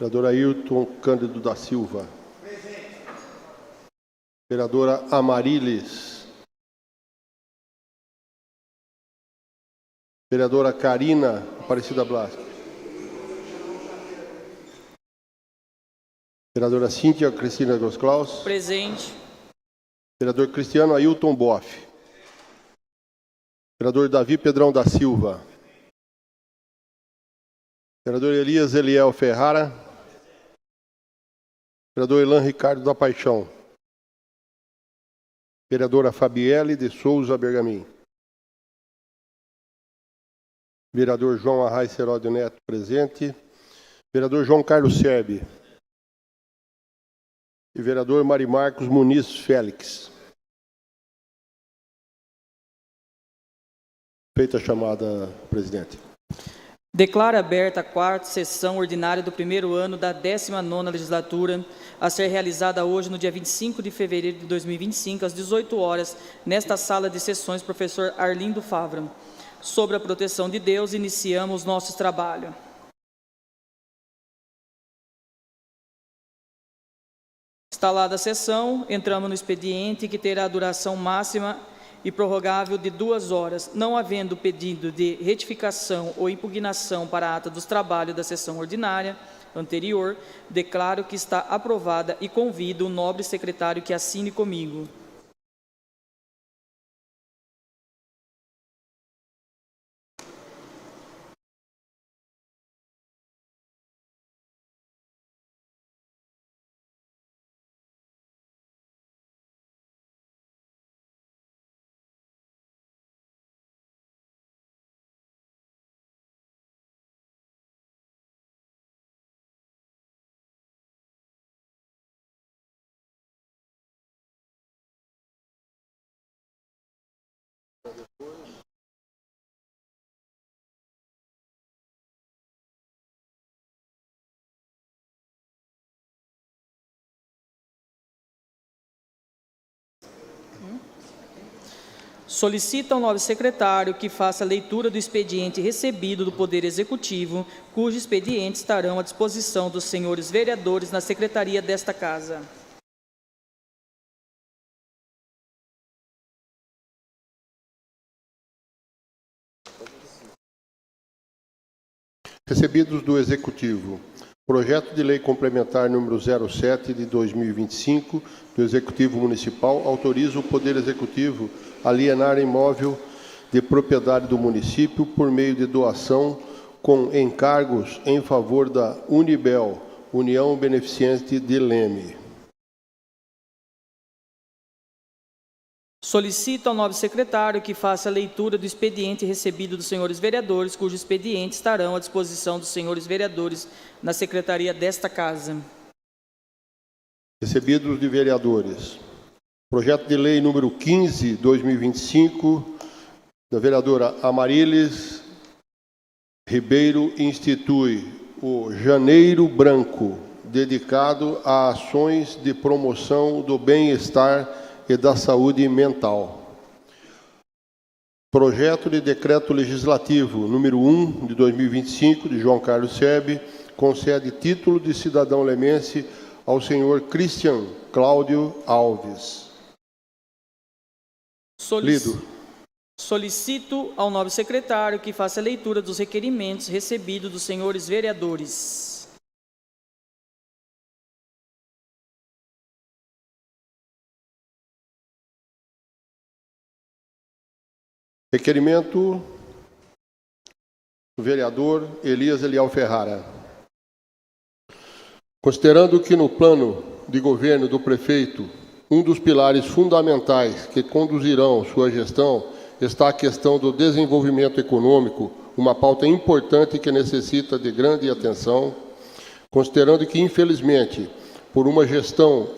Vereador Ailton Cândido da Silva. Presente. Vereadora Amarilis. Vereadora Karina Aparecida Blasco. Vereadora Cíntia Cristina Grosclaus. Presente. Vereador Cristiano Ailton Boff. Vereador Davi Pedrão da Silva. Vereador Elias Eliel Ferrara. Vereador Elan Ricardo da Paixão. Vereadora Fabielle de Souza Bergamin. Vereador João Arraes Heródio Neto, presente. Vereador João Carlos Serbi. E vereador Marimarcos Muniz Félix. Feita a chamada, presidente. Declaro aberta a 4ª sessão ordinária do primeiro ano da 19ª legislatura, a ser realizada hoje, no dia 25 de fevereiro de 2025, às 18 horas, nesta sala de sessões, professor Arlindo Favra. Sobre a proteção de Deus, iniciamos nosso trabalho. Instalada a sessão, entramos no expediente, que terá duração máxima e prorrogável de 2 horas, não havendo pedido de retificação ou impugnação para a ata dos trabalhos da sessão ordinária anterior, declaro que está aprovada e convido o nobre secretário que assine comigo. Solicita ao nobre secretário que faça a leitura do expediente recebido do Poder Executivo, cujos expedientes estarão à disposição dos senhores vereadores na secretaria desta Casa. Recebidos do Executivo. Projeto de Lei Complementar número 07 de 2025 do Executivo Municipal autoriza o Poder Executivo a alienar imóvel de propriedade do município por meio de doação com encargos em favor da Unibel, União Beneficente de Leme. Solicito ao nobre secretário que faça a leitura do expediente recebido dos senhores vereadores, cujos expedientes estarão à disposição dos senhores vereadores na secretaria desta Casa. Recebidos de vereadores. Projeto de Lei número 15, 2025, da vereadora Amarilis Ribeiro, institui o Janeiro Branco, dedicado a ações de promoção do bem-estar e da saúde mental. Projeto de Decreto Legislativo número 1 de 2025, de João Carlos Serbi, concede título de cidadão lemense ao senhor Christian Cláudio Alves. Solicito ao nobre secretário que faça a leitura dos requerimentos recebidos dos senhores vereadores. Requerimento do vereador Elias Eliel Ferrara. Considerando que no plano de governo do prefeito, um dos pilares fundamentais que conduzirão sua gestão está a questão do desenvolvimento econômico, uma pauta importante que necessita de grande atenção, considerando que, infelizmente, por uma gestão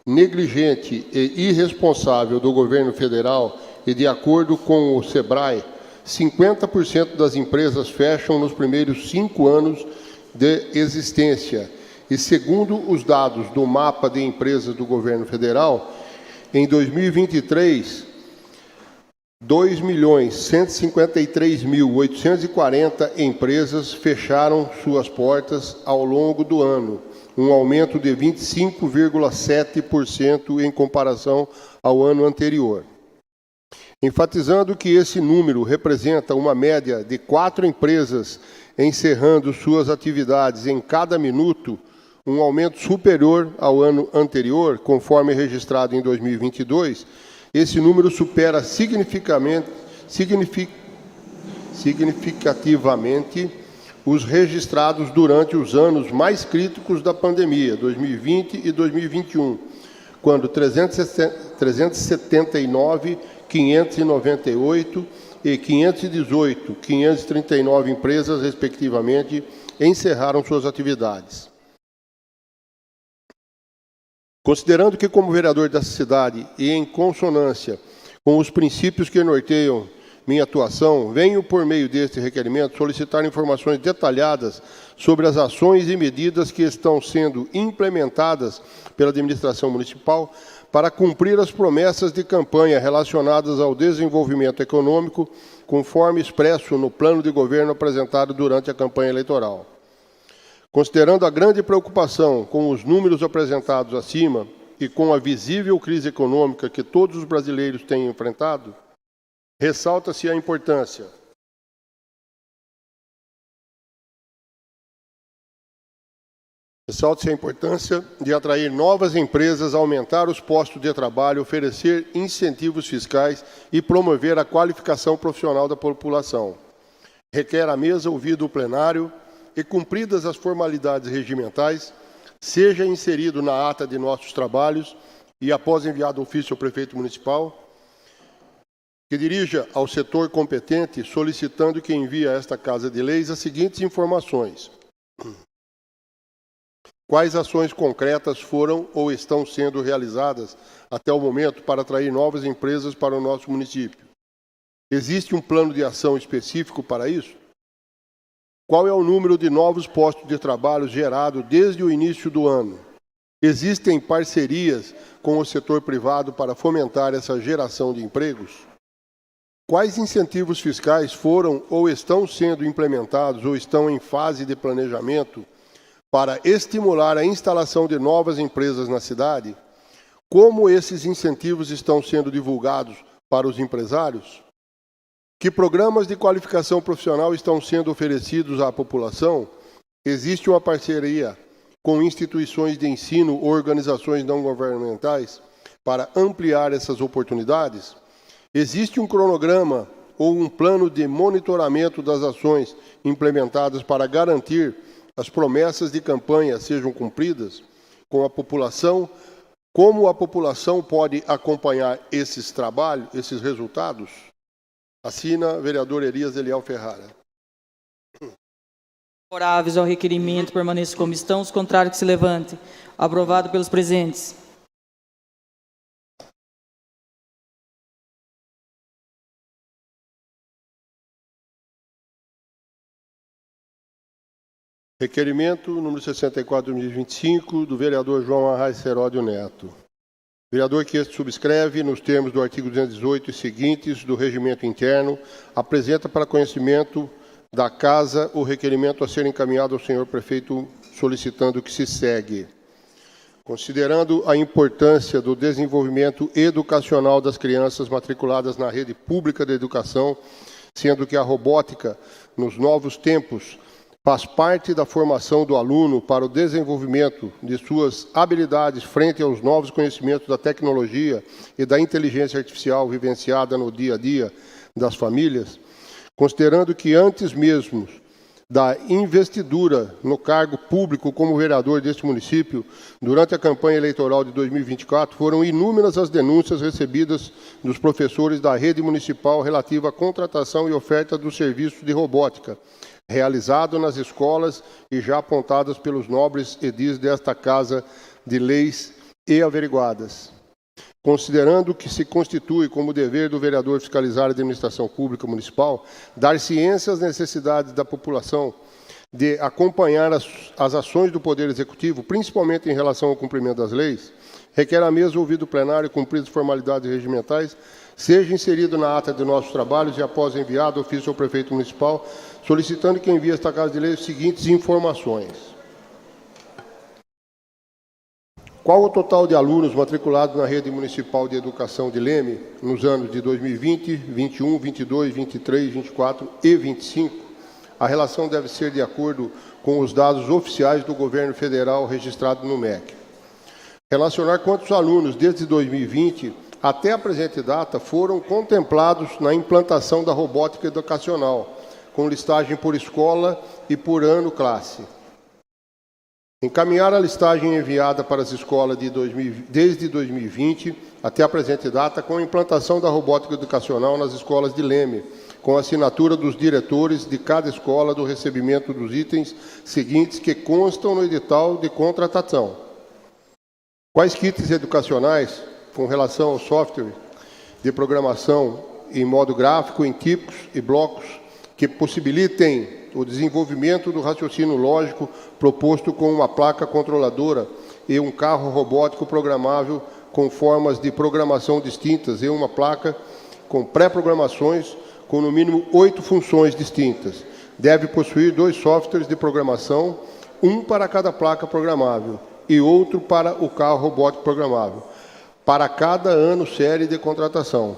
negligente e irresponsável do governo federal e de acordo com o SEBRAE, 50% das empresas fecham nos primeiros 5 anos de existência. E segundo os dados do mapa de empresas do governo federal, em 2023, 2.153.840 empresas fecharam suas portas ao longo do ano, um aumento de 25,7% em comparação ao ano anterior. Enfatizando que esse número representa uma média de 4 empresas encerrando suas atividades em cada minuto, um aumento superior ao ano anterior, conforme registrado em 2022, esse número supera significativamente os registrados durante os anos mais críticos da pandemia, 2020 e 2021, quando 379, 598 e 518, 539 empresas, respectivamente, encerraram suas atividades. Considerando que, como vereador dessa cidade e em consonância com os princípios que norteiam minha atuação, venho, por meio deste requerimento, solicitar informações detalhadas sobre as ações e medidas que estão sendo implementadas pela administração municipal para cumprir as promessas de campanha relacionadas ao desenvolvimento econômico, conforme expresso no plano de governo apresentado durante a campanha eleitoral. Considerando a grande preocupação com os números apresentados acima e com a visível crise econômica que todos os brasileiros têm enfrentado, ressalta-se a importância de atrair novas empresas, aumentar os postos de trabalho, oferecer incentivos fiscais e promover a qualificação profissional da população. Requer à mesa, ouvido o plenário, e cumpridas as formalidades regimentais, seja inserido na ata de nossos trabalhos e, após enviado ofício ao prefeito municipal, que dirija ao setor competente, solicitando que envie a esta Casa de Leis as seguintes informações. Quais ações concretas foram ou estão sendo realizadas até o momento para atrair novas empresas para o nosso município? Existe um plano de ação específico para isso? Qual é o número de novos postos de trabalho gerado desde o início do ano? Existem parcerias com o setor privado para fomentar essa geração de empregos? Quais incentivos fiscais foram ou estão sendo implementados ou estão em fase de planejamento para estimular a instalação de novas empresas na cidade? Como esses incentivos estão sendo divulgados para os empresários? Que programas de qualificação profissional estão sendo oferecidos à população? Existe uma parceria com instituições de ensino ou organizações não governamentais para ampliar essas oportunidades? Existe um cronograma ou um plano de monitoramento das ações implementadas para garantir as promessas de campanha sejam cumpridas com a população? Como a população pode acompanhar esses trabalhos, esses resultados? Assina vereador Elias Eliel Ferrara. Favoráveis ao requerimento, permaneçam como estão. Os contrários, que se levante. Aprovado pelos presentes. Requerimento número 64/2025, do vereador João Arraes Seródio Neto. Vereador que este subscreve, nos termos do artigo 218 e seguintes do Regimento Interno, apresenta para conhecimento da Casa o requerimento a ser encaminhado ao senhor prefeito, solicitando que se segue. Considerando a importância do desenvolvimento educacional das crianças matriculadas na rede pública de educação, sendo que a robótica, nos novos tempos, faz parte da formação do aluno para o desenvolvimento de suas habilidades frente aos novos conhecimentos da tecnologia e da inteligência artificial vivenciada no dia a dia das famílias, considerando que antes mesmo da investidura no cargo público como vereador deste município, durante a campanha eleitoral de 2024, foram inúmeras as denúncias recebidas dos professores da rede municipal relativa à contratação e oferta do serviço de robótica, realizado nas escolas e já apontadas pelos nobres edis desta Casa de Leis e averiguadas. Considerando que se constitui como dever do vereador fiscalizar a administração pública municipal, dar ciência às necessidades da população, de acompanhar as ações do Poder Executivo, principalmente em relação ao cumprimento das leis, requer a mesa ouvido o plenário e cumpridas as formalidades regimentais, seja inserido na ata de nossos trabalhos e após enviado ofício ao prefeito municipal, solicitando que envie a esta Casa de Lei as seguintes informações. Qual o total de alunos matriculados na rede municipal de educação de Leme nos anos de 2020, 21, 22, 23, 24 e 25? A relação deve ser de acordo com os dados oficiais do governo federal registrado no MEC. Relacionar quantos alunos desde 2020 até a presente data foram contemplados na implantação da robótica educacional, com listagem por escola e por ano classe. Encaminhar a listagem enviada para as escolas desde 2020 até a presente data com a implantação da robótica educacional nas escolas de Leme, com a assinatura dos diretores de cada escola do recebimento dos itens seguintes que constam no edital de contratação. Quais kits educacionais, com relação ao software de programação em modo gráfico, em tipos e blocos, que possibilitem o desenvolvimento do raciocínio lógico proposto com uma placa controladora e um carro robótico programável com formas de programação distintas e uma placa com pré-programações com no mínimo 8 funções distintas. Deve possuir 2 softwares de programação, um para cada placa programável e outro para o carro robótico programável, para cada ano série de contratação.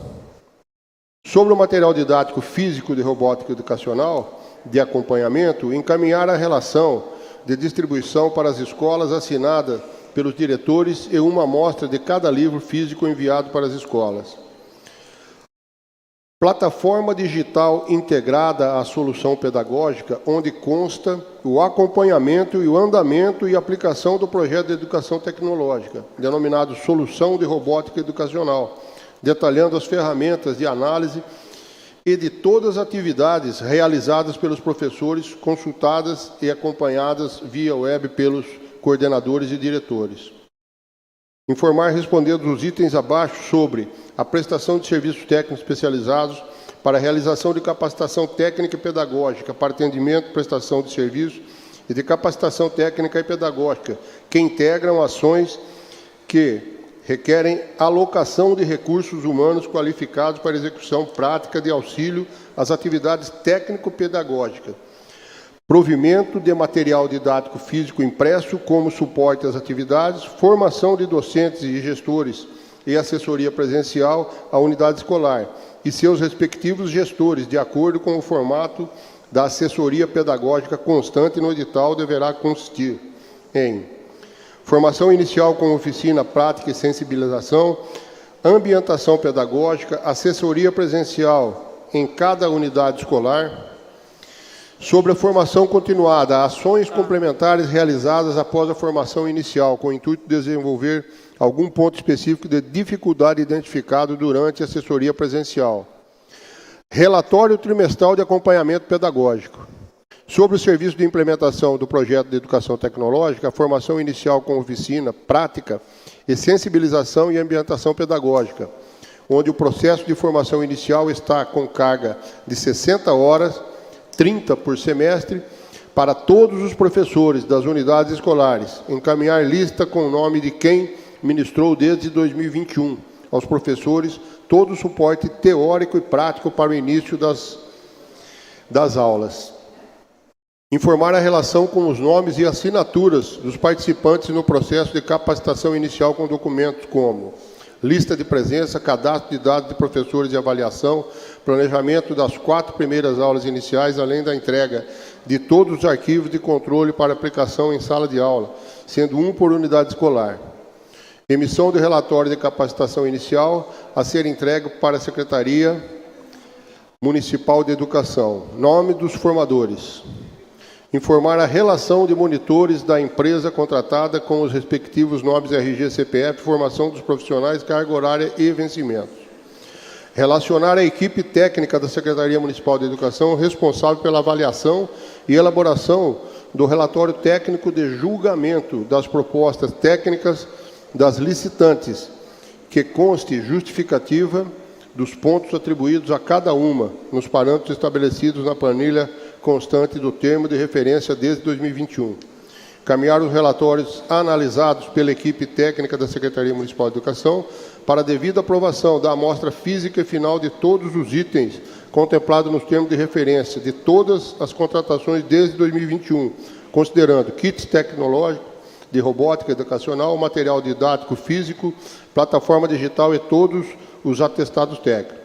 Sobre o material didático físico de robótica educacional, de acompanhamento, encaminhar a relação de distribuição para as escolas assinada pelos diretores e uma amostra de cada livro físico enviado para as escolas. Plataforma digital integrada à solução pedagógica, onde consta o acompanhamento e o andamento e aplicação do projeto de educação tecnológica, denominado Solução de Robótica Educacional, detalhando as ferramentas de análise e de todas as atividades realizadas pelos professores, consultadas e acompanhadas via web pelos coordenadores e diretores. Informar, respondendo os itens abaixo, sobre a prestação de serviços técnicos especializados para a realização de capacitação técnica e pedagógica, para atendimento, prestação de serviços e de capacitação técnica e pedagógica, que integram ações que requerem alocação de recursos humanos qualificados para execução prática de auxílio às atividades técnico-pedagógicas, provimento de material didático físico impresso como suporte às atividades, formação de docentes e gestores e assessoria presencial à unidade escolar e seus respectivos gestores, de acordo com o formato da assessoria pedagógica constante no edital, deverá consistir em formação inicial com oficina, prática e sensibilização, ambientação pedagógica, assessoria presencial em cada unidade escolar. Sobre a formação continuada, ações complementares realizadas após a formação inicial, com o intuito de desenvolver algum ponto específico de dificuldade identificado durante a assessoria presencial. Relatório trimestral de acompanhamento pedagógico. Sobre o serviço de implementação do projeto de educação tecnológica, a formação inicial com oficina, prática e sensibilização e ambientação pedagógica, onde o processo de formação inicial está com carga de 60 horas, 30 por semestre, para todos os professores das unidades escolares. Encaminhar lista com o nome de quem ministrou desde 2021 aos professores todo o suporte teórico e prático para o início das aulas. Informar a relação com os nomes e assinaturas dos participantes no processo de capacitação inicial com documentos como lista de presença, cadastro de dados de professores de avaliação, planejamento das 4 primeiras aulas iniciais, além da entrega de todos os arquivos de controle para aplicação em sala de aula, sendo um por unidade escolar. Emissão de relatório de capacitação inicial a ser entregue para a Secretaria Municipal de Educação. Nome dos formadores. Informar a relação de monitores da empresa contratada com os respectivos nomes RG, CPF, formação dos profissionais, carga horária e vencimentos. Relacionar a equipe técnica da Secretaria Municipal de Educação responsável pela avaliação e elaboração do relatório técnico de julgamento das propostas técnicas das licitantes, que conste justificativa dos pontos atribuídos a cada uma, nos parâmetros estabelecidos na planilha constante do termo de referência desde 2021. Encaminhar os relatórios analisados pela equipe técnica da Secretaria Municipal de Educação para a devida aprovação da amostra física e final de todos os itens contemplados nos termos de referência de todas as contratações desde 2021, considerando kits tecnológicos de robótica educacional, material didático físico, plataforma digital e todos os atestados técnicos.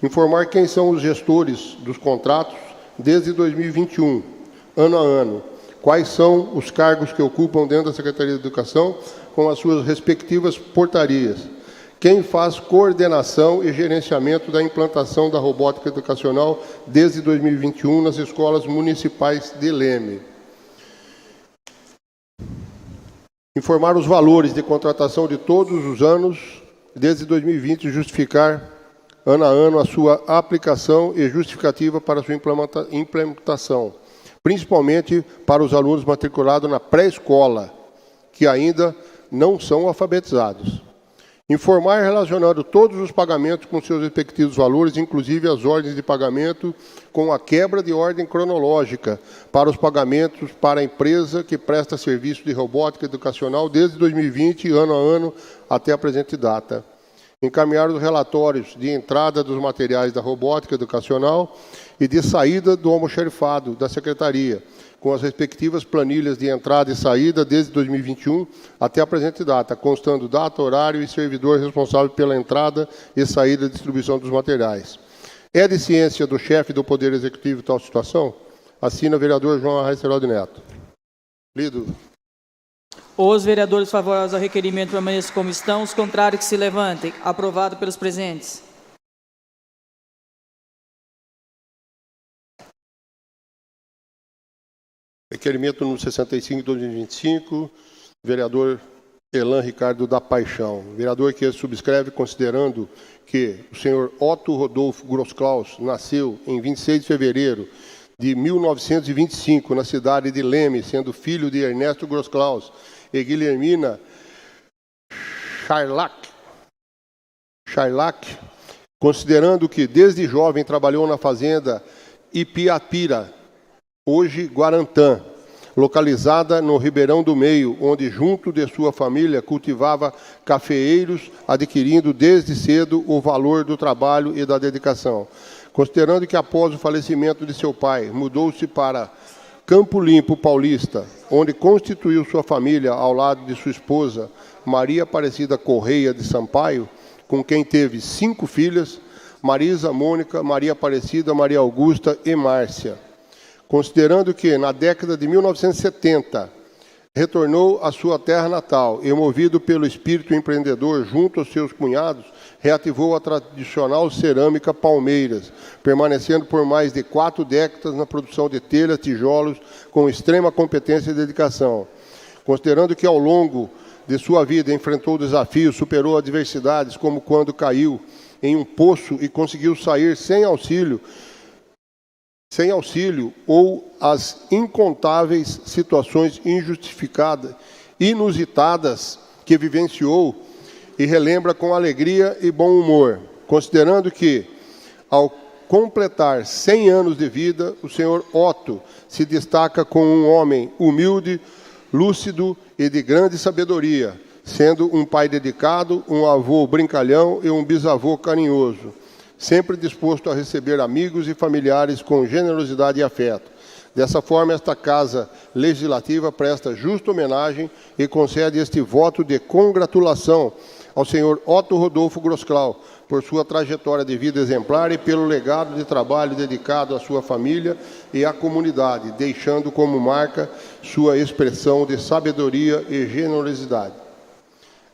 Informar quem são os gestores dos contratos desde 2021, ano a ano, quais são os cargos que ocupam dentro da Secretaria de Educação com as suas respectivas portarias, quem faz coordenação e gerenciamento da implantação da robótica educacional desde 2021 nas escolas municipais de Leme. Informar os valores de contratação de todos os anos desde 2020 e justificar ano a ano a sua aplicação e justificativa para sua implementação, principalmente para os alunos matriculados na pré-escola, que ainda não são alfabetizados. Informar relacionando todos os pagamentos com seus respectivos valores, inclusive as ordens de pagamento, com a quebra de ordem cronológica para os pagamentos para a empresa que presta serviço de robótica educacional desde 2020, ano a ano, até a presente data. Encaminhar os relatórios de entrada dos materiais da robótica educacional e de saída do almoxarifado da Secretaria, com as respectivas planilhas de entrada e saída desde 2021 até a presente data, constando data, horário e servidor responsável pela entrada e saída e distribuição dos materiais. É de ciência do chefe do Poder Executivo tal situação? Assina o vereador João Arraes Seraldo Neto. Lido. Os vereadores favoráveis ao requerimento permaneçam como estão, os contrários que se levantem. Aprovado pelos presentes. Requerimento número 65 de 2025, vereador Elan Ricardo da Paixão. Vereador que subscreve considerando que o senhor Otto Rodolfo Grosklaus nasceu em 26 de fevereiro de 1925 na cidade de Leme, sendo filho de Ernesto Grosklaus e Guilhermina Charlac, considerando que desde jovem trabalhou na fazenda Ipiapira, hoje Guarantã, localizada no Ribeirão do Meio, onde junto de sua família cultivava cafeeiros, adquirindo desde cedo o valor do trabalho e da dedicação. Considerando que após o falecimento de seu pai, mudou-se para Campo Limpo Paulista, onde constituiu sua família ao lado de sua esposa, Maria Aparecida Correia de Sampaio, com quem teve 5 filhas, Marisa, Mônica, Maria Aparecida, Maria Augusta e Márcia. Considerando que, na década de 1970, retornou à sua terra natal e, movido pelo espírito empreendedor junto aos seus cunhados, reativou a tradicional cerâmica Palmeiras, permanecendo por mais de 4 décadas na produção de telhas, tijolos, com extrema competência e dedicação. Considerando que, ao longo de sua vida, enfrentou desafios, superou adversidades, como quando caiu em um poço e conseguiu sair sem auxílio ou as incontáveis situações injustificadas, inusitadas que vivenciou e relembra com alegria e bom humor, considerando que, ao completar 100 anos de vida, o senhor Otto se destaca como um homem humilde, lúcido e de grande sabedoria, sendo um pai dedicado, um avô brincalhão e um bisavô carinhoso, sempre disposto a receber amigos e familiares com generosidade e afeto. Dessa forma, esta Casa Legislativa presta justa homenagem e concede este voto de congratulação ao senhor Otto Rodolfo Grosklaus por sua trajetória de vida exemplar e pelo legado de trabalho dedicado à sua família e à comunidade, deixando como marca sua expressão de sabedoria e generosidade.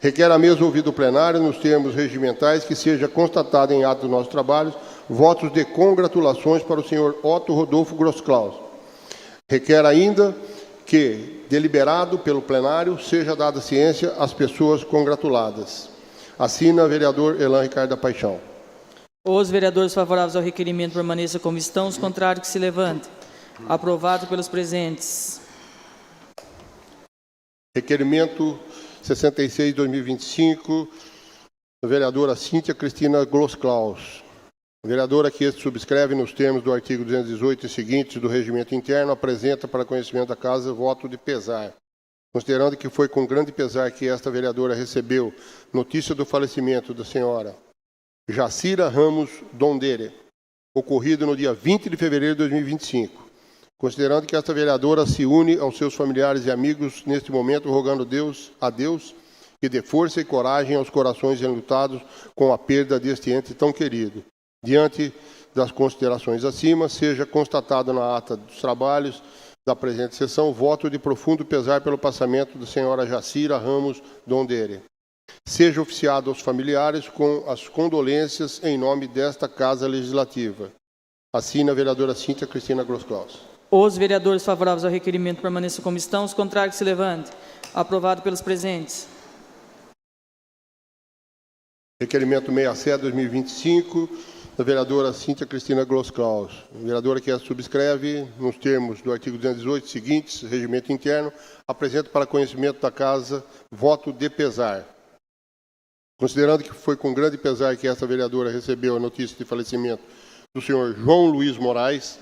Requer a mesa ouvir do plenário, nos termos regimentais, que seja constatado em ato dos nossos trabalhos, votos de congratulações para o senhor Otto Rodolfo Grosklaus. Requer ainda que, deliberado pelo plenário, seja dada ciência às pessoas congratuladas. Assina vereador Elan Ricardo da Paixão. Os vereadores favoráveis ao requerimento permaneçam como estão, os contrários que se levantem. Aprovado pelos presentes. Requerimento 66, 2025, da vereadora Cíntia Cristina Grosklaus. A vereadora que este subscreve nos termos do artigo 218 e seguintes do Regimento Interno apresenta para conhecimento da Casa voto de pesar. Considerando que foi com grande pesar que esta vereadora recebeu notícia do falecimento da senhora Jacira Ramos Dondere, ocorrido no dia 20 de fevereiro de 2025. Considerando que esta vereadora se une aos seus familiares e amigos neste momento, rogando a Deus que dê força e coragem aos corações enlutados com a perda deste ente tão querido. Diante das considerações acima, seja constatado na ata dos trabalhos da presente sessão voto de profundo pesar pelo passamento da senhora Jacira Ramos Dondere. Seja oficiado aos familiares com as condolências em nome desta Casa Legislativa. Assina a vereadora Cíntia Cristina Grosclaus. Os vereadores favoráveis ao requerimento permaneçam como estão. Os contrários que se levantem. Aprovado pelos presentes. Requerimento 67/2025, da vereadora Cíntia Cristina Grosclaus. A vereadora que a subscreve, nos termos do artigo 218 seguintes, Regimento Interno, apresenta para conhecimento da Casa voto de pesar. Considerando que foi com grande pesar que esta vereadora recebeu a notícia de falecimento do senhor João Luiz Moraes,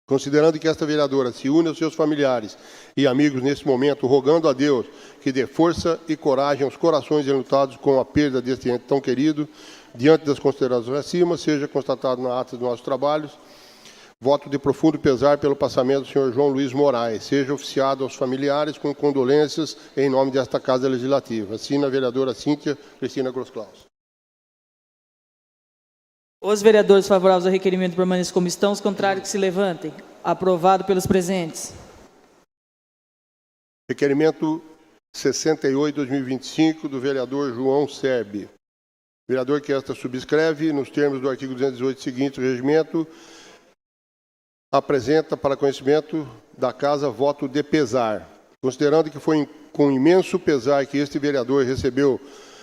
considerando que esta vereadora se une aos seus familiares e amigos neste momento, rogando a Deus que dê força e coragem aos corações enlutados com a perda deste ente tão querido, diante das considerações acima, seja constatado na ata dos nossos trabalhos, voto de profundo pesar pelo passamento do senhor João Luiz Moraes, seja oficiado aos familiares com condolências em nome desta Casa Legislativa. Assina a vereadora Cíntia Cristina Grosclaus. Os vereadores favoráveis ao requerimento permaneçam como estão. Os contrários que se levantem. Aprovado pelos presentes. Requerimento 68/2025, do vereador João Serbi. Vereador que esta subscreve, nos termos do artigo 218 seguinte do regimento, apresenta para conhecimento da Casa voto de pesar. Considerando que foi com imenso pesar que este vereador recebeu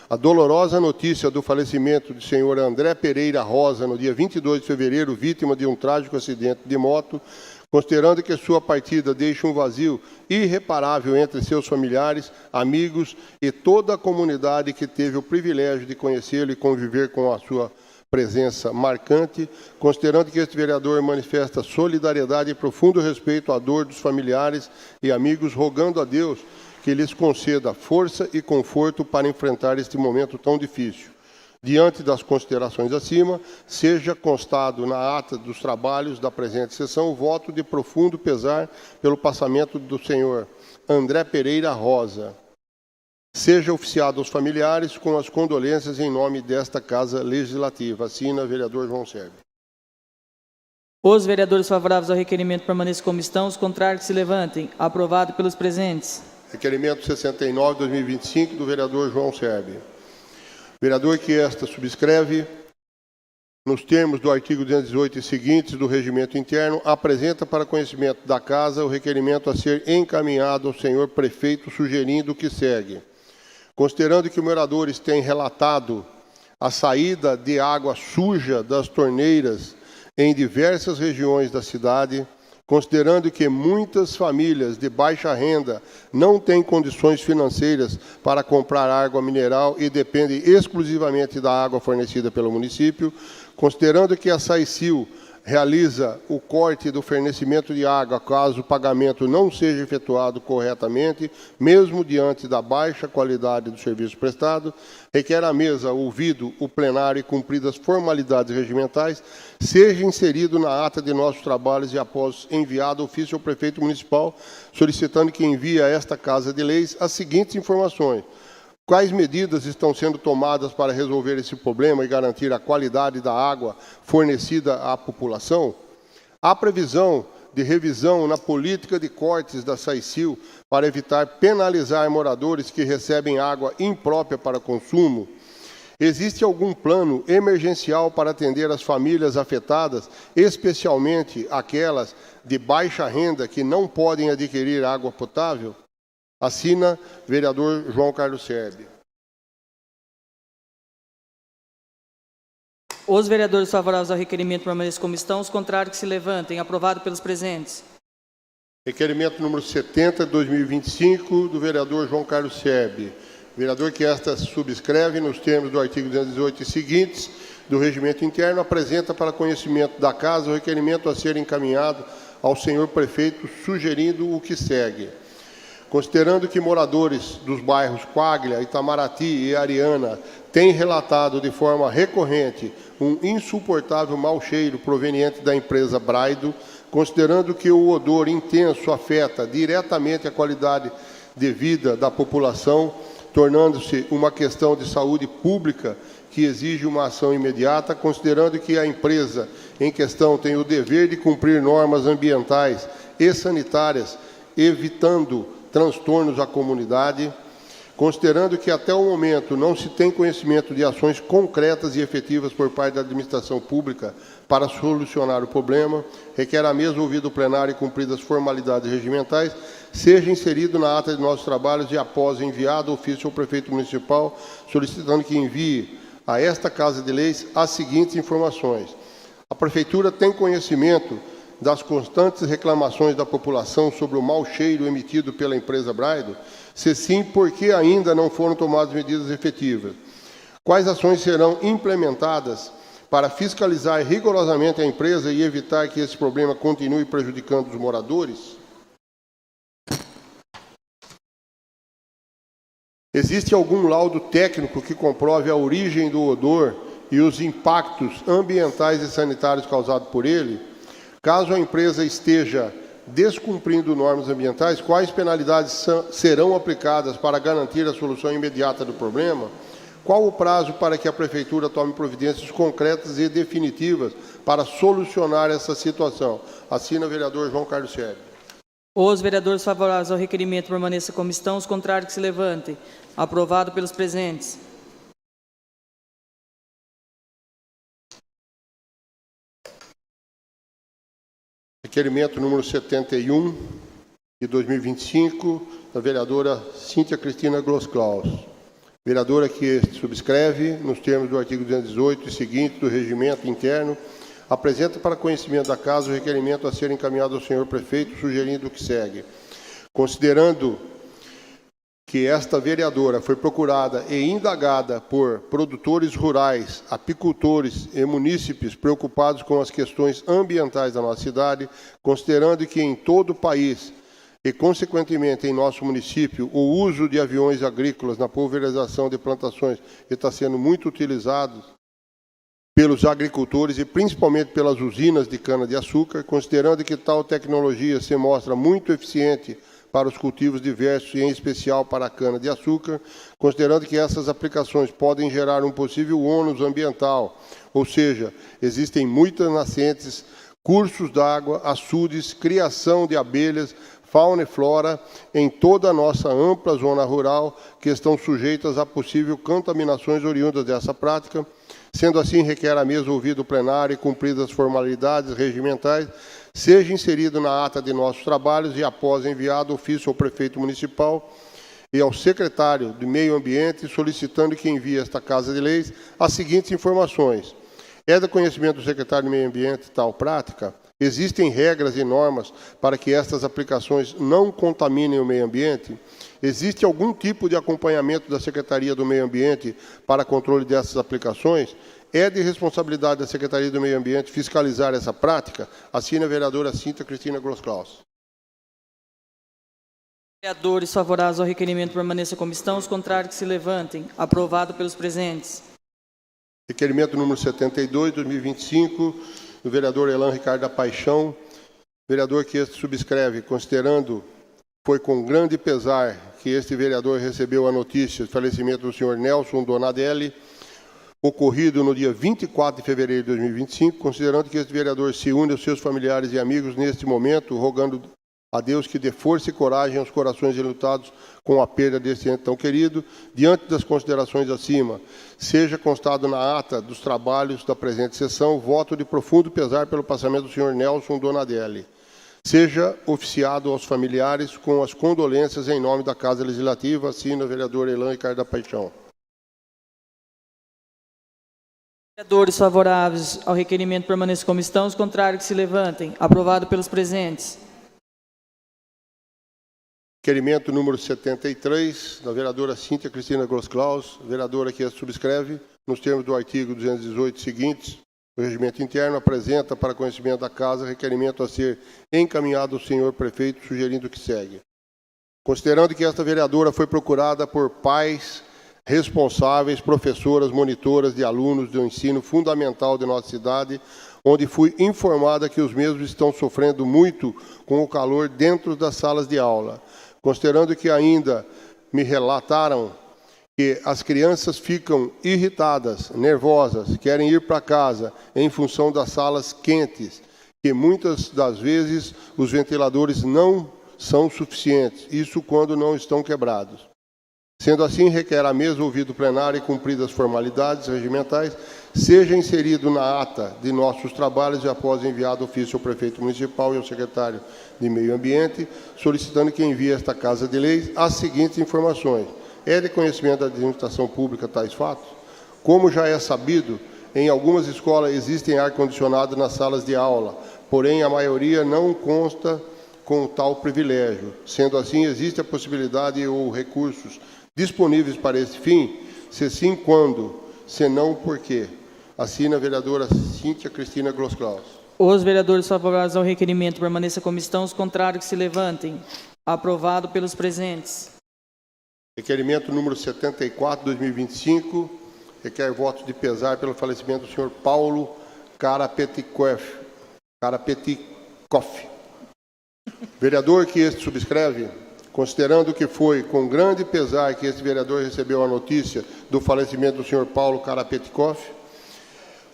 a dolorosa notícia do falecimento do senhor André Pereira Rosa, no dia 22 de fevereiro, vítima de um trágico acidente de moto, considerando que sua partida deixa um vazio irreparável entre seus familiares, amigos e toda a comunidade que teve o privilégio de conhecê-lo e conviver com a sua presença marcante, considerando que este vereador manifesta solidariedade e profundo respeito à dor dos familiares e amigos, rogando a Deus que lhes conceda força e conforto para enfrentar este momento tão difícil. Diante das considerações acima, seja constado na ata dos trabalhos da presente sessão o voto de profundo pesar pelo passamento do senhor André Pereira Rosa. Seja oficiado aos familiares com as condolências em nome desta Casa Legislativa. Assina o vereador João Serbi. Os vereadores favoráveis ao requerimento permaneçam como estão. Os contrários que se levantem. Aprovado pelos presentes. Requerimento 69/2025, do vereador João Serbi. Vereador que esta subscreve, nos termos do artigo 218 e seguintes do Regimento Interno, apresenta para conhecimento da Casa o requerimento a ser encaminhado ao senhor prefeito, sugerindo o que segue. Considerando que os moradores têm relatado a saída de água suja das torneiras em diversas regiões da cidade, considerando que muitas famílias de baixa renda não têm condições financeiras para comprar água mineral e dependem exclusivamente da água fornecida pelo município, considerando que a Saicil realiza o corte do fornecimento de água caso o pagamento não seja efetuado corretamente, mesmo diante da baixa qualidade do serviço prestado, requer a mesa, ouvido o plenário e cumpridas formalidades regimentais, seja inserido na ata de nossos trabalhos e após enviado ofício ao prefeito municipal, solicitando que envie a esta Casa de Leis as seguintes informações. Quais medidas estão sendo tomadas para resolver esse problema e garantir a qualidade da água fornecida à população? Há previsão de revisão na política de cortes da Saicil para evitar penalizar moradores que recebem água imprópria para consumo? Existe algum plano emergencial para atender as famílias afetadas, especialmente aquelas de baixa renda que não podem adquirir água potável? Assina vereador João Carlos Serbi. Os vereadores favoráveis ao requerimento permaneçam como estão. Os contrários que se levantem. Aprovado pelos presentes. Requerimento número 70/2025, do vereador João Carlos Serbi. Vereador que esta subscreve nos termos do artigo 218 e seguintes do Regimento Interno, apresenta para conhecimento da Casa o requerimento a ser encaminhado ao senhor prefeito, sugerindo o que segue. Considerando que moradores dos bairros Quaglia, Itamaraty e Ariana têm relatado de forma recorrente um insuportável mau cheiro proveniente da empresa Braido, considerando que o odor intenso afeta diretamente a qualidade de vida da população, tornando-se uma questão de saúde pública que exige uma ação imediata, considerando que a empresa em questão tem o dever de cumprir normas ambientais e sanitárias, evitando transtornos à comunidade, considerando que até o momento não se tem conhecimento de ações concretas e efetivas por parte da administração pública para solucionar o problema, requer a mesa ouvido o plenário e cumpridas formalidades regimentais, seja inserido na ata de nossos trabalhos e após enviado ofício ao prefeito municipal, solicitando que envie a esta Casa de Leis as seguintes informações. A Prefeitura tem conhecimento das constantes reclamações da população sobre o mau cheiro emitido pela empresa Braido? Se sim, por que ainda não foram tomadas medidas efetivas? Quais ações serão implementadas para fiscalizar rigorosamente a empresa e evitar que esse problema continue prejudicando os moradores? Existe algum laudo técnico que comprove a origem do odor e os impactos ambientais e sanitários causados por ele? Caso a empresa esteja descumprindo normas ambientais, quais penalidades serão aplicadas para garantir a solução imediata do problema? Qual o prazo para que a Prefeitura tome providências concretas e definitivas para solucionar essa situação? Assina o vereador João Carlos Sérgio. Os vereadores favoráveis ao requerimento permaneçam como estão, os contrários que se levantem. Aprovado pelos presentes. Requerimento número 71, de 2025, da vereadora Cíntia Cristina Grosclaus. Vereadora que subscreve, nos termos do artigo 218 e seguinte do Regimento Interno, apresenta para conhecimento da Casa o requerimento a ser encaminhado ao senhor prefeito, sugerindo o que segue. Considerando que esta vereadora foi procurada e indagada por produtores rurais, apicultores e munícipes preocupados com as questões ambientais da nossa cidade, considerando que em todo o país e, consequentemente, em nosso município, o uso de aviões agrícolas na pulverização de plantações está sendo muito utilizado pelos agricultores e principalmente pelas usinas de cana-de-açúcar, considerando que tal tecnologia se mostra muito eficiente para os cultivos diversos e, em especial, para a cana-de-açúcar, considerando que essas aplicações podem gerar um possível ônus ambiental, ou seja, existem muitas nascentes, cursos d'água, açudes, criação de abelhas, fauna e flora em toda a nossa ampla zona rural que estão sujeitas a possível contaminações oriundas dessa prática. Sendo assim, requer a mesa ouvido o plenário e cumpridas as formalidades regimentais, seja inserido na ata de nossos trabalhos e, após enviado ofício ao prefeito municipal e ao secretário de Meio Ambiente, solicitando que envie a esta Casa de Leis as seguintes informações. É do conhecimento do secretário de Meio Ambiente tal prática? Existem regras e normas para que estas aplicações não contaminem o meio ambiente? Existe algum tipo de acompanhamento da Secretaria do Meio Ambiente para controle dessas aplicações? É de responsabilidade da Secretaria do Meio Ambiente fiscalizar essa prática? Assina a vereadora Cíntia Cristina Grosclaus. Vereadores favoráveis ao requerimento permaneçam como estão, os contrários que se levantem. Aprovado pelos presentes. Requerimento número 72, 2025, do vereador Elan Ricardo da Paixão. Vereador que este subscreve, considerando foi com grande pesar que este vereador recebeu a notícia do falecimento do senhor Nelson Donadelli, ocorrido no dia 24 de fevereiro de 2025, considerando que este vereador se une aos seus familiares e amigos neste momento, rogando a Deus que dê força e coragem aos corações enlutados com a perda deste ente tão querido. Diante das considerações acima, seja constado na ata dos trabalhos da presente sessão, voto de profundo pesar pelo passamento do senhor Nelson Donadelli. Seja oficiado aos familiares com as condolências em nome da Casa Legislativa, assina o vereador Elan Ricardo da Paixão. Vereadores favoráveis ao requerimento permaneçam como estão, os contrários que se levantem. Aprovado pelos presentes. Requerimento número 73, da vereadora Cíntia Cristina Grosclaus, vereadora que subscreve, nos termos do artigo 218 seguintes, do Regimento Interno, apresenta para conhecimento da Casa requerimento a ser encaminhado ao senhor prefeito, sugerindo que segue. Considerando que esta vereadora foi procurada por pais responsáveis, professoras, monitoras de alunos do ensino fundamental de nossa cidade, onde fui informada que os mesmos estão sofrendo muito com o calor dentro das salas de aula. Considerando que ainda me relataram que as crianças ficam irritadas, nervosas, querem ir para casa em função das salas quentes, que muitas das vezes os ventiladores não são suficientes, isso quando não estão quebrados. Sendo assim, requer a mesa ouvido plenário e cumpridas as formalidades regimentais, seja inserido na ata de nossos trabalhos e após enviado ofício ao prefeito municipal e ao secretário de Meio Ambiente, solicitando que envie a esta Casa de Leis as seguintes informações. É de conhecimento da administração pública tais fatos? Como já é sabido, em algumas escolas existem ar-condicionado nas salas de aula, porém a maioria não consta com tal privilégio. Sendo assim, existe a possibilidade ou recursos disponíveis para esse fim? Se sim, quando? Se não, por quê? Assina a vereadora Cíntia Cristina Grosclaus. Os vereadores favoráveis ao requerimento permaneçam como estão, os contrários que se levantem. Aprovado pelos presentes. Requerimento número 74, 2025, requer votos de pesar pelo falecimento do senhor Paulo Karapetikoff. Vereador que este subscreve, considerando que foi com grande pesar que este vereador recebeu a notícia do falecimento do senhor Paulo Karapetikoff,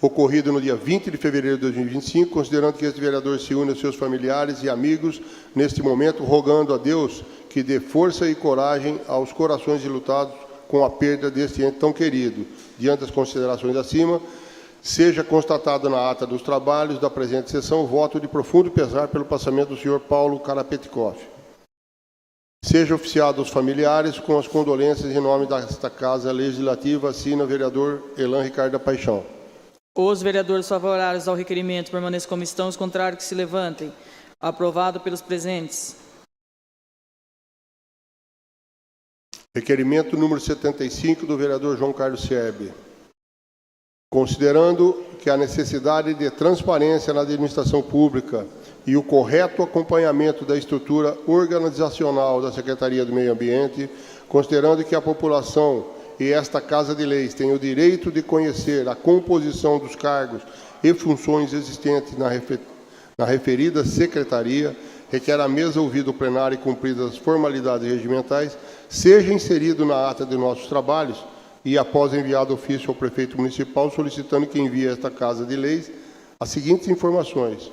ocorrido no dia 20 de fevereiro de 2025, considerando que este vereador se une aos seus familiares e amigos neste momento, rogando a Deus que dê força e coragem aos corações enlutados com a perda deste ente tão querido. Diante das considerações acima, seja constatado na ata dos trabalhos da presente sessão voto de profundo pesar pelo passamento do senhor Paulo Karapetikoff. Seja oficiado aos familiares com as condolências em nome desta Casa Legislativa, assina o vereador Elan Ricardo da Paixão. Os vereadores favoráveis ao requerimento permaneçam como estão, os contrários que se levantem. Aprovado pelos presentes. Requerimento número 75 do vereador João Carlos Serbe. Considerando que a necessidade de transparência na administração pública e o correto acompanhamento da estrutura organizacional da Secretaria do Meio Ambiente, considerando que a população e esta Casa de Leis têm o direito de conhecer a composição dos cargos e funções existentes na referida Secretaria, requer a mesa ouvido o plenário e cumpridas as formalidades regimentais, seja inserido na ata de nossos trabalhos e após enviado ofício ao prefeito municipal solicitando que envie a esta Casa de Leis as seguintes informações.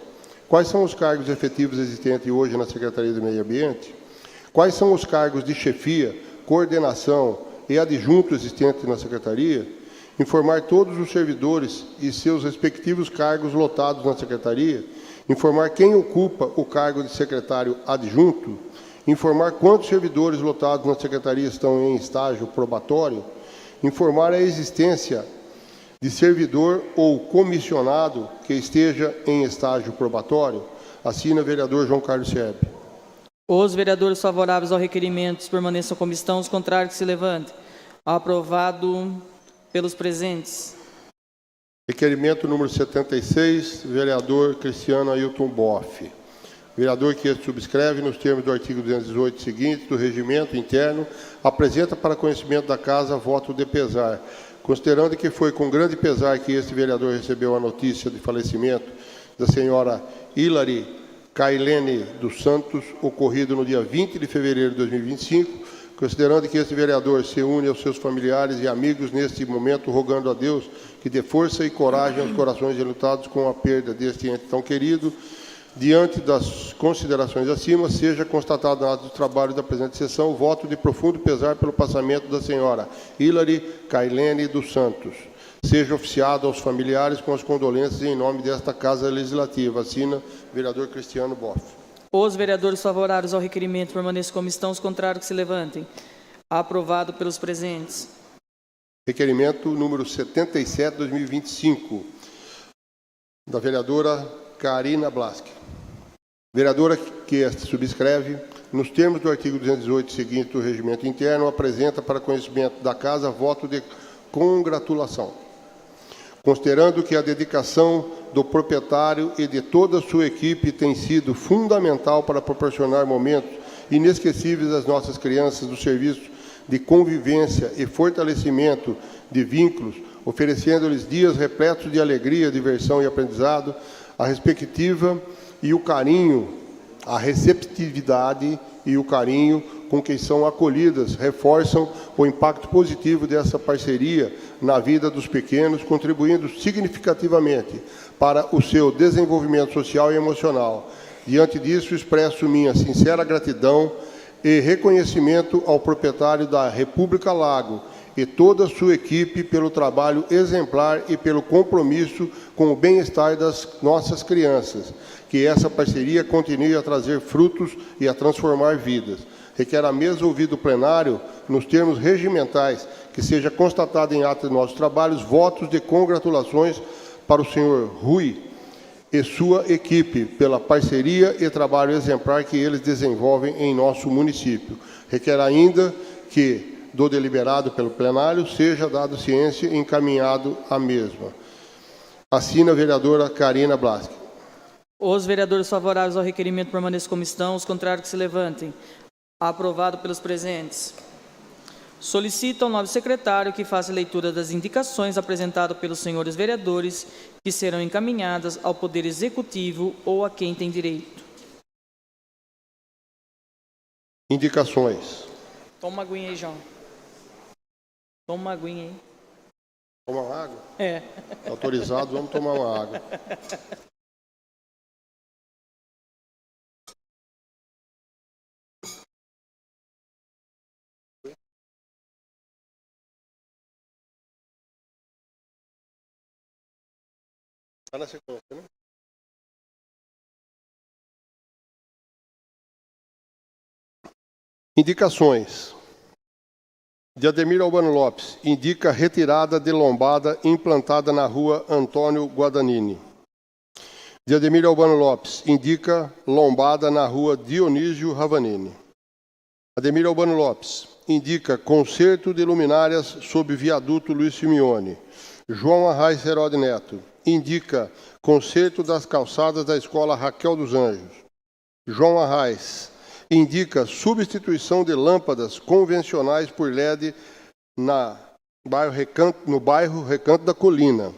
Quais são os cargos efetivos existentes hoje na Secretaria do Meio Ambiente? Quais são os cargos de chefia, coordenação e adjunto existentes na Secretaria? Informar todos os servidores e seus respectivos cargos lotados na Secretaria? Informar quem ocupa o cargo de secretário adjunto? Informar quantos servidores lotados na Secretaria estão em estágio probatório? Informar a existência de servidor ou comissionado que esteja em estágio probatório? Assina o vereador João Carlos Serbe. Os vereadores favoráveis ao requerimento permaneçam como estão, os contrários que se levantem. Aprovado pelos presentes. Requerimento número 76, vereador Cristiano Ailton Boff. Vereador que subscreve, nos termos do artigo 218 seguinte do Regimento Interno, apresenta para conhecimento da Casa voto de pesar. Considerando que foi com grande pesar que este vereador recebeu a notícia de falecimento da senhora Hilary Kailene dos Santos, ocorrido no dia 20 de fevereiro de 2025, considerando que este vereador se une aos seus familiares e amigos neste momento, rogando a Deus que dê força e coragem aos corações enlutados com a perda deste ente tão querido, diante das considerações acima, seja constatado na ata do trabalho da presente sessão o voto de profundo pesar pelo passamento da senhora Hilary Kailene dos Santos. Seja oficiado aos familiares com as condolências em nome desta Casa Legislativa. Assina vereador Cristiano Boff. Os vereadores favoráveis ao requerimento permaneçam como estão, os contrários que se levantem. Aprovado pelos presentes. Requerimento número 77, 2025, da vereadora Karina Blaski. Vereadora que subscreve, nos termos do artigo 218 seguinte do Regimento Interno, apresenta para conhecimento da Casa voto de congratulação. Considerando que a dedicação do proprietário e de toda a sua equipe tem sido fundamental para proporcionar momentos inesquecíveis às nossas crianças do serviço de convivência e fortalecimento de vínculos, oferecendo-lhes dias repletos de alegria, diversão e aprendizado, a respectiva e o carinho, a receptividade e o carinho com que são acolhidas reforçam o impacto positivo dessa parceria na vida dos pequenos, contribuindo significativamente para o seu desenvolvimento social e emocional. Diante disso, expresso minha sincera gratidão e reconhecimento ao proprietário da República Lago e toda a sua equipe pelo trabalho exemplar e pelo compromisso com o bem-estar das nossas crianças. Que essa parceria continue a trazer frutos e a transformar vidas. Requer a mesa ouvir do plenário, nos termos regimentais, que seja constatado em ato de nossos trabalhos, votos de congratulações para o senhor Rui e sua equipe pela parceria e trabalho exemplar que eles desenvolvem em nosso município. Requer ainda que, do deliberado pelo plenário, seja dado ciência e encaminhado à mesma. Assina a vereadora Karina Blasque. Os vereadores favoráveis ao requerimento permaneçam como estão, os contrários que se levantem. Aprovado pelos presentes. Solicito ao novo secretário que faça leitura das indicações apresentadas pelos senhores vereadores, que serão encaminhadas ao Poder Executivo ou a quem tem direito. Indicações. Toma uma aguinha aí, João. Toma uma aguinha aí. Toma uma água? É. Autorizado, vamos tomar uma água. Está na sequência, né? Indicações. De Ademir Albano Lopes, indica retirada de lombada implantada na rua Antônio Guadagnini. De Ademir Albano Lopes, indica lombada na rua Dionísio Ravanini. Ademir Albano Lopes, indica conserto de luminárias sob viaduto Luiz Simeone. João Arraes Herode Neto, indica conserto das calçadas da Escola Raquel dos Anjos. João Arraes indica substituição de lâmpadas convencionais por LED no bairro Recanto da Colina.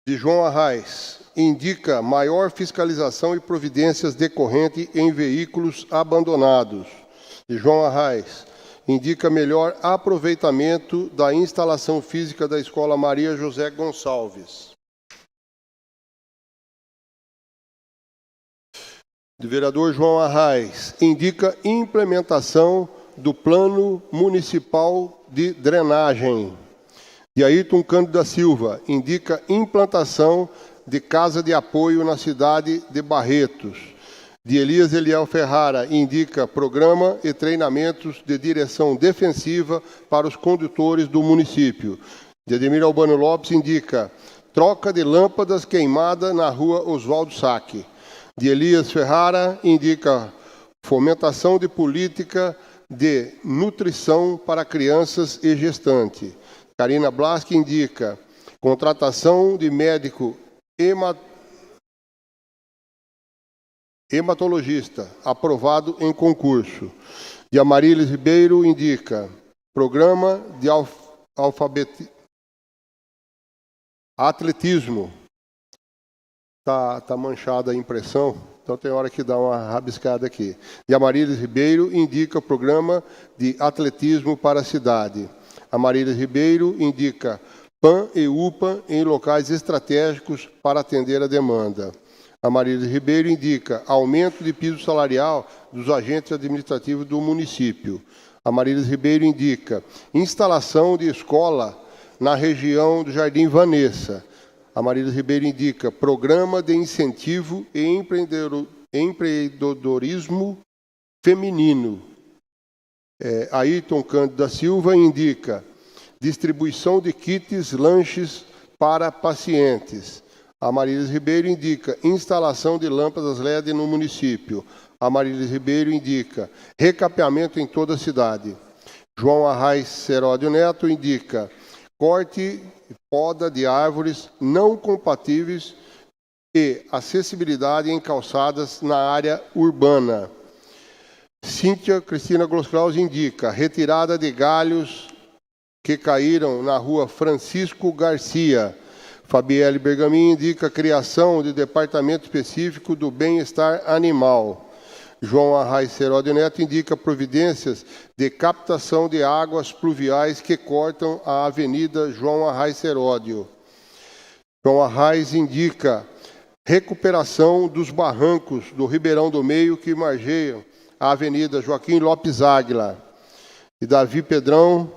De João Arraes, indica maior fiscalização e providências decorrentes em veículos abandonados. De João Arraes, indica melhor aproveitamento da instalação física da Escola Maria José Gonçalves. Do vereador João Arraes, indica implementação do Plano Municipal de Drenagem. De Ayrton Cândido da Silva, indica implantação de casa de apoio na cidade de Barretos. De Elias Eliel Ferrara, indica programa e treinamentos de direção defensiva para os condutores do município. De Ademir Albano Lopes, indica troca de lâmpadas queimada na rua Oswaldo Saque. De Elias Ferrara, indica fomentação de política de nutrição para crianças e gestantes. Karina Blasque indica contratação de médico hematologista, aprovado em concurso. De Amarilis Ribeiro indica programa de atletismo. Tá manchada a impressão, então tem hora que dá uma rabiscada aqui. De Amarilis Ribeiro indica programa de atletismo para a cidade. Amarilis Ribeiro indica PAN e UPA em locais estratégicos para atender a demanda. Amarilis Ribeiro indica aumento de piso salarial dos agentes administrativos do município. Amarilis Ribeiro indica instalação de escola na região do Jardim Vanessa. Amarilis Ribeiro indica programa de incentivo e empreendedorismo feminino. Ayrton Cândido da Silva indica distribuição de kits lanches para pacientes. Amarilis Ribeiro indica instalação de lâmpadas LED no município. Amarilis Ribeiro indica recapeamento em toda a cidade. João Arraes Seródio Neto indica corte e poda de árvores não compatíveis e acessibilidade em calçadas na área urbana. Cíntia Cristina Grosclaus indica retirada de galhos que caíram na rua Francisco Garcia. Fabielle Bergamin indica criação de departamento específico do bem-estar animal. João Arraes Seródio Neto indica providências de captação de águas pluviais que cortam a Avenida João Arraes Seródio. João Arraes indica recuperação dos barrancos do Ribeirão do Meio que margeiam a Avenida Joaquim Lopes Águila. E Davi Pedrão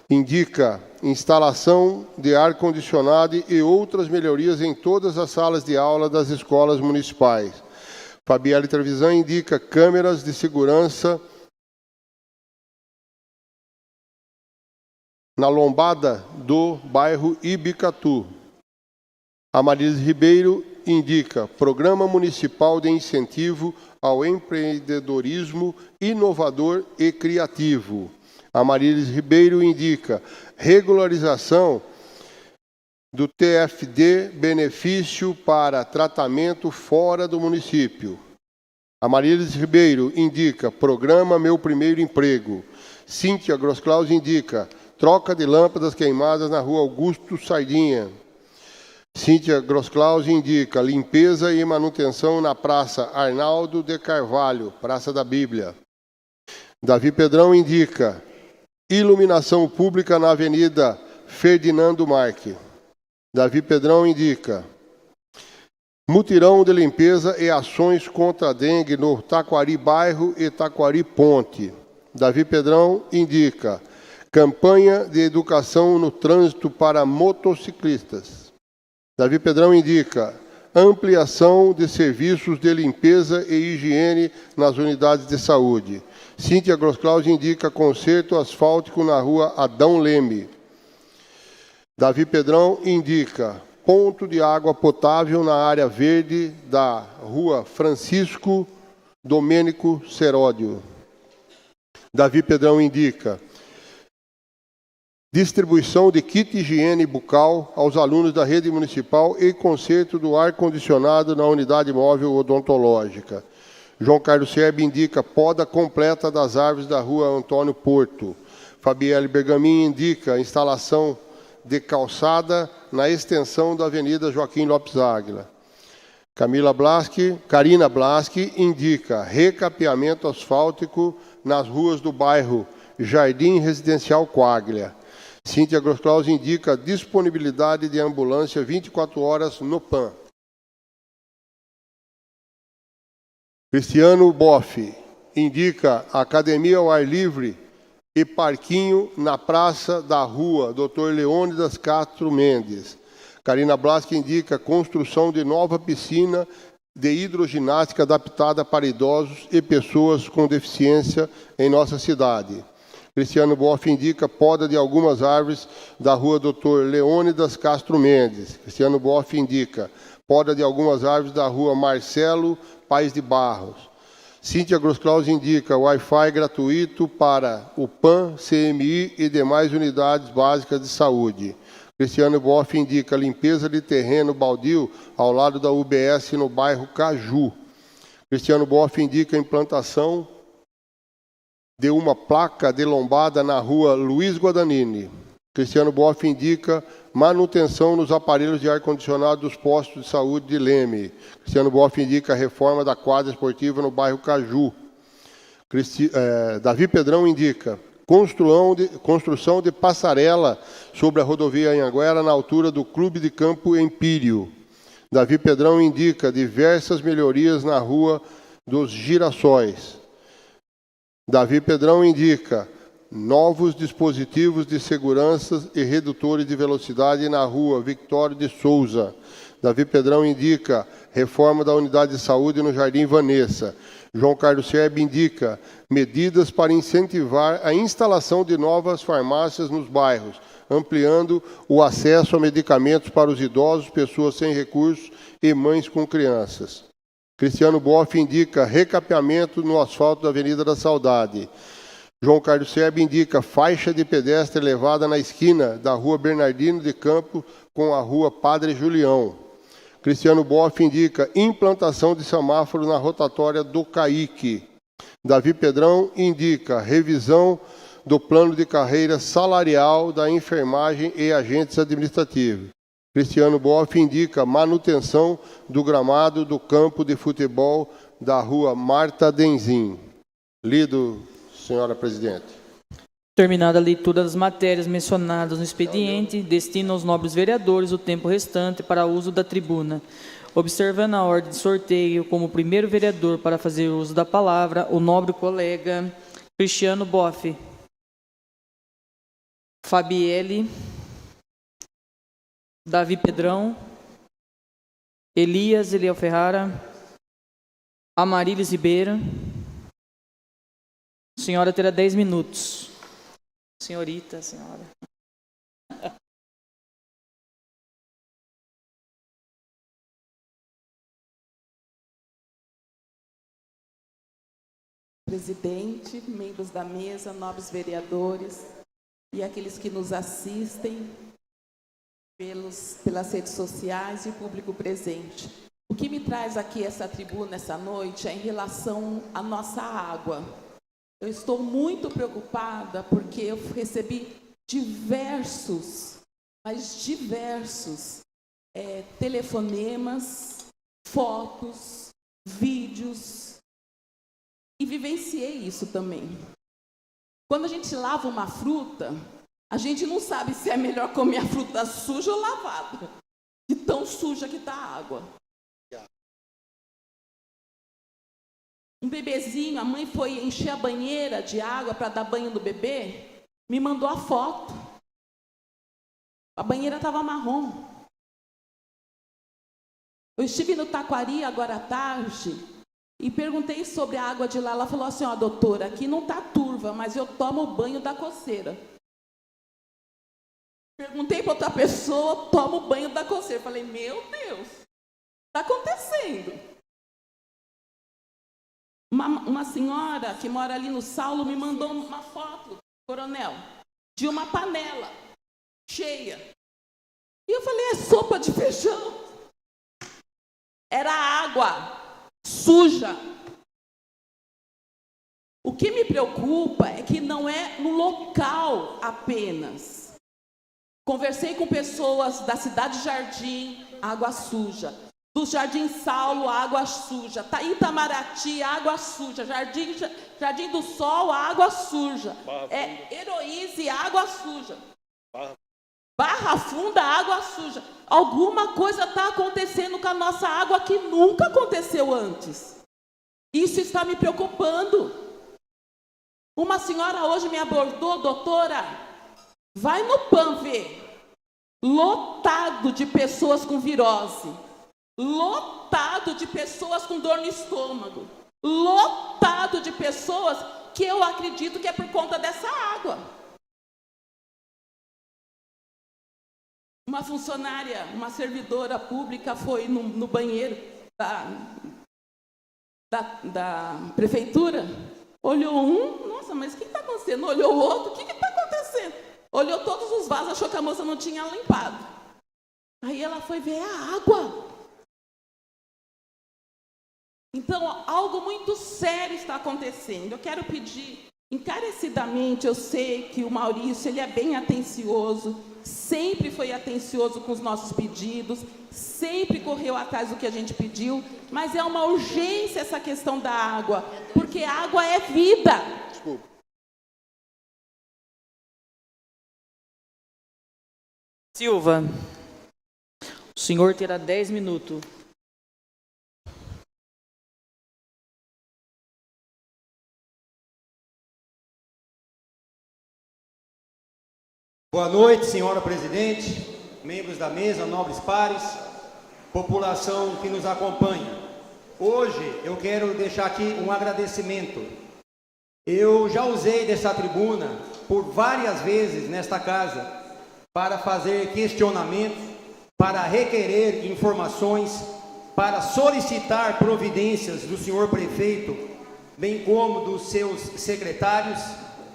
indica instalação de ar-condicionado e outras melhorias em todas as salas de aula das escolas municipais. Fabielle Trevisan indica câmeras de segurança na lombada do bairro Ibicatu. Amarilis Ribeiro indica Programa Municipal de Incentivo ao Empreendedorismo Inovador e Criativo. Amarilis Ribeiro indica regularização do TFD benefício para tratamento fora do município. Amarilis Ribeiro indica Programa Meu Primeiro Emprego. Cíntia Grosclaus indica troca de lâmpadas queimadas na rua Augusto Sardinha. Cíntia Grosclaus indica limpeza e manutenção na Praça Arnaldo de Carvalho, Praça da Bíblia. Davi Pedrão indica iluminação pública na Avenida Ferdinando Marque. Davi Pedrão indica mutirão de limpeza e ações contra a dengue no Taquari Bairro e Taquari Ponte. Davi Pedrão indica campanha de educação no trânsito para motociclistas. Davi Pedrão indica ampliação de serviços de limpeza e higiene nas unidades de saúde. Cíntia Grosclaus indica conserto asfáltico na rua Adão Leme. Davi Pedrão indica ponto de água potável na área verde da rua Francisco Domênico Seródio. Davi Pedrão indica distribuição de kit higiene bucal aos alunos da rede municipal e conserto do ar-condicionado na unidade móvel odontológica. João Carlos Serbi indica poda completa das árvores da rua Antônio Porto. Fabielle Bergamin indica instalação de calçada na extensão da Avenida Joaquim Lopes Águila. Karina Blaski indica recapeamento asfáltico nas ruas do bairro Jardim Residencial Coaglia. Cíntia Grosclaus indica disponibilidade de ambulância 24 horas no PAN. Cristiano Boff indica academia ao ar livre e parquinho na praça da rua Dr. Leônidas Castro Mendes. Karina Blaski indica construção de nova piscina de hidroginástica adaptada para idosos e pessoas com deficiência em nossa cidade. Cristiano Boff indica poda de algumas árvores da rua Dr. Leônidas Castro Mendes. Cristiano Boff indica poda de algumas árvores da rua Marcelo Paes de Barros. Cíntia Grosclaus indica Wi-Fi gratuito para o PAN, CMI e demais unidades básicas de saúde. Cristiano Boff indica limpeza de terreno baldio ao lado da UBS no bairro Caju. Cristiano Boff indica implantação de uma placa de lombada na rua Luiz Guadagnini. Cristiano Boff indica manutenção nos aparelhos de ar-condicionado dos postos de saúde de Leme. Cristiano Boff indica reforma da quadra esportiva no bairro Caju. Davi Pedrão indica construção de passarela sobre a rodovia Anhanguera na altura do Clube de Campo Empírio. Davi Pedrão indica diversas melhorias na rua dos Girassóis. Davi Pedrão indica novos dispositivos de segurança e redutores de velocidade na rua Victório de Souza. Davi Pedrão indica reforma da unidade de saúde no Jardim Vanessa. João Carlos Serbi indica medidas para incentivar a instalação de novas farmácias nos bairros, ampliando o acesso a medicamentos para os idosos, pessoas sem recursos e mães com crianças. Cristiano Boff indica recapeamento no asfalto da Avenida da Saudade. João Carlos Serba indica faixa de pedestre elevada na esquina da Rua Bernardino de Campos com a Rua Padre Julião. Cristiano Boff indica implantação de semáforo na rotatória do Caique. Davi Pedrão indica revisão do plano de carreira salarial da enfermagem e agentes administrativos. Cristiano Boff indica manutenção do gramado do campo de futebol da Rua Marta Denzin. Lido, senhora presidente. Terminada a leitura das matérias mencionadas no expediente, destina aos nobres vereadores o tempo restante para uso da tribuna. Observando a ordem de sorteio, como primeiro vereador para fazer uso da palavra, o nobre colega Cristiano Boff. Fabielle, Davi Pedrão, Elias Eliel Ferrara, Amarilis Ribeira. A senhora terá 10 minutos. Senhorita, senhora. Presidente, membros da mesa, nobres vereadores e aqueles que nos assistem pelas redes sociais e público presente. O que me traz aqui essa tribuna essa noite é em relação à nossa água. Eu estou muito preocupada porque eu recebi diversos telefonemas, fotos, vídeos e vivenciei isso também. Quando a gente lava uma fruta, a gente não sabe se é melhor comer a fruta suja ou lavada, de tão suja que está a água. Um bebezinho, a mãe foi encher a banheira de água para dar banho no bebê, me mandou a foto. A banheira estava marrom. Eu estive no Taquari agora à tarde e perguntei sobre a água de lá. Ela falou assim, ó, doutora, aqui não está turva, mas eu tomo o banho da coceira. Perguntei para outra pessoa, tomo o banho da coceira. Falei, meu Deus, está acontecendo. Uma senhora que mora ali no Saulo me mandou uma foto, coronel, de uma panela cheia. E eu falei, é sopa de feijão. Era água suja. O que me preocupa é que não é no local apenas. Conversei com pessoas da Cidade Jardim, água suja. Do Jardim Saulo, água suja. Itamaraty, água suja. Jardim do Sol, água suja. Heroíse, água suja. Barra Funda, água suja. Alguma coisa está acontecendo com a nossa água que nunca aconteceu antes. Isso está me preocupando. Uma senhora hoje me abordou, doutora, vai no PAN ver. Lotado de pessoas com virose. Lotado de pessoas com dor no estômago. Lotado de pessoas que eu acredito que é por conta dessa água. Uma funcionária, uma servidora pública foi no banheiro da prefeitura, olhou nossa, mas o que está acontecendo? Olhou o outro, o que está acontecendo? Olhou todos os vasos, achou que a moça não tinha limpado. Aí ela foi ver a água. Então, algo muito sério está acontecendo. Eu quero pedir encarecidamente, eu sei que o Maurício ele é bem atencioso, sempre foi atencioso com os nossos pedidos, sempre correu atrás do que a gente pediu, mas é uma urgência essa questão da água, porque água é vida. Desculpa. Silva, o senhor terá 10 minutos. Boa noite, senhora presidente, membros da mesa, nobres pares, população que nos acompanha. Hoje eu quero deixar aqui um agradecimento. Eu já usei dessa tribuna por várias vezes nesta casa para fazer questionamentos, para requerer informações para solicitar providências do senhor prefeito, bem como dos seus secretários,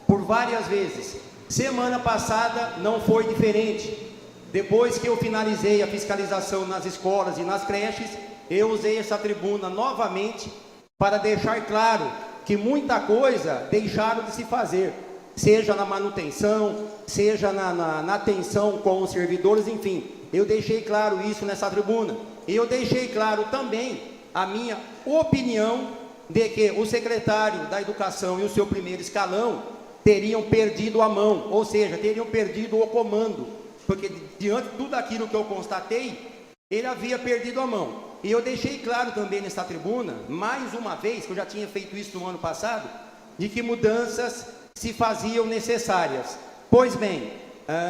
por várias vezes. Semana passada não foi diferente. Depois que eu finalizei a fiscalização nas escolas e nas creches, eu usei essa tribuna novamente para deixar claro que muita coisa deixaram de se fazer, seja na manutenção, seja na atenção com os servidores, enfim. Eu deixei claro isso nessa tribuna. E eu deixei claro também a minha opinião de que o secretário da Educação e o seu primeiro escalão teriam perdido a mão, ou seja, teriam perdido o comando, porque diante de tudo aquilo que eu constatei, ele havia perdido a mão. E eu deixei claro também nessa tribuna, mais uma vez, que eu já tinha feito isso no ano passado, de que mudanças se faziam necessárias. Pois bem,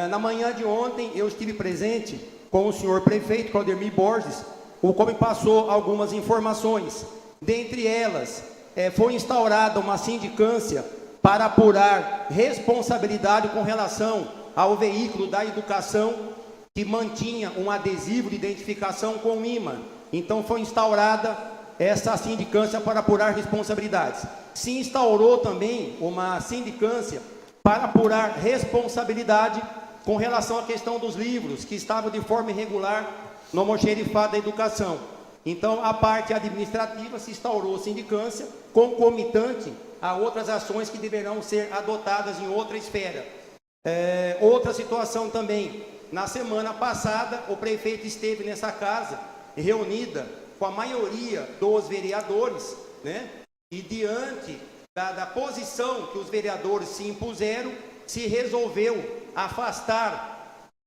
na manhã de ontem eu estive presente com o senhor prefeito Claudemir Borges, o qual me passou algumas informações. Dentre elas, foi instaurada uma sindicância para apurar responsabilidade com relação ao veículo da educação que mantinha um adesivo de identificação com o imã. Então foi instaurada essa sindicância para apurar responsabilidades. Se instaurou também uma sindicância para apurar responsabilidade com relação à questão dos livros que estavam de forma irregular no almoxerifado da educação. Então, a parte administrativa se instaurou sindicância concomitante a outras ações que deverão ser adotadas em outra esfera. Outra situação também, na semana passada, o prefeito esteve nessa casa, reunida com a maioria dos vereadores, né? E diante da posição que os vereadores se impuseram, se resolveu afastar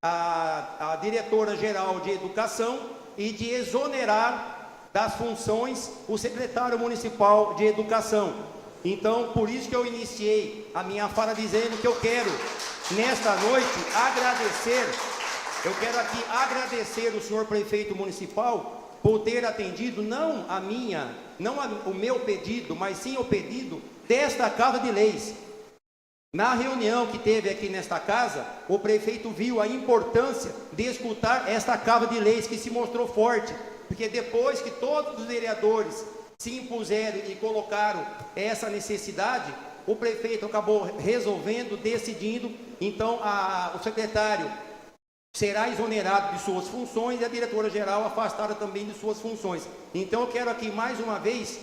a diretora-geral de Educação e de exonerar das funções o secretário municipal de Educação. Então, por isso que eu iniciei a minha fala dizendo que eu quero, nesta noite, agradecer o senhor prefeito municipal por ter atendido não o meu pedido, mas sim o pedido desta Casa de Leis. Na reunião que teve aqui nesta casa, o prefeito viu a importância de escutar esta Casa de Leis, que se mostrou forte, porque depois que todos os vereadores se impuseram e colocaram essa necessidade, o prefeito acabou resolvendo, decidindo. Então o secretário será exonerado de suas funções e a diretora-geral afastada também de suas funções. Então eu quero aqui mais uma vez,